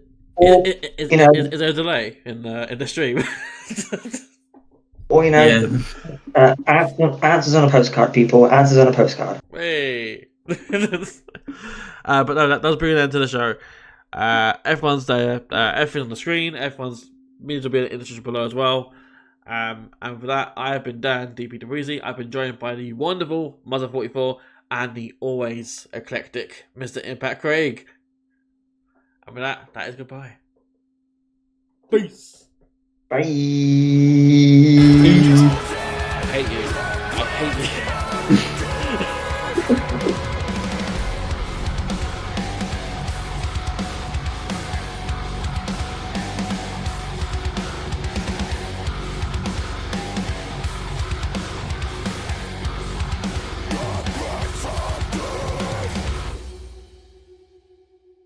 a delay in the stream? Or answers on a postcard, people. Answers on a postcard. Hey. But no, that does bring an end to the show. Everyone's there. Everything's on the screen. Everyone's means will be in the description below as well. And for that, I have been Dan, DpuizY. I've been joined by the wonderful Muzza44 and the always eclectic Mr. Impact Craig. And with that is goodbye. Peace. Bye. I hate you.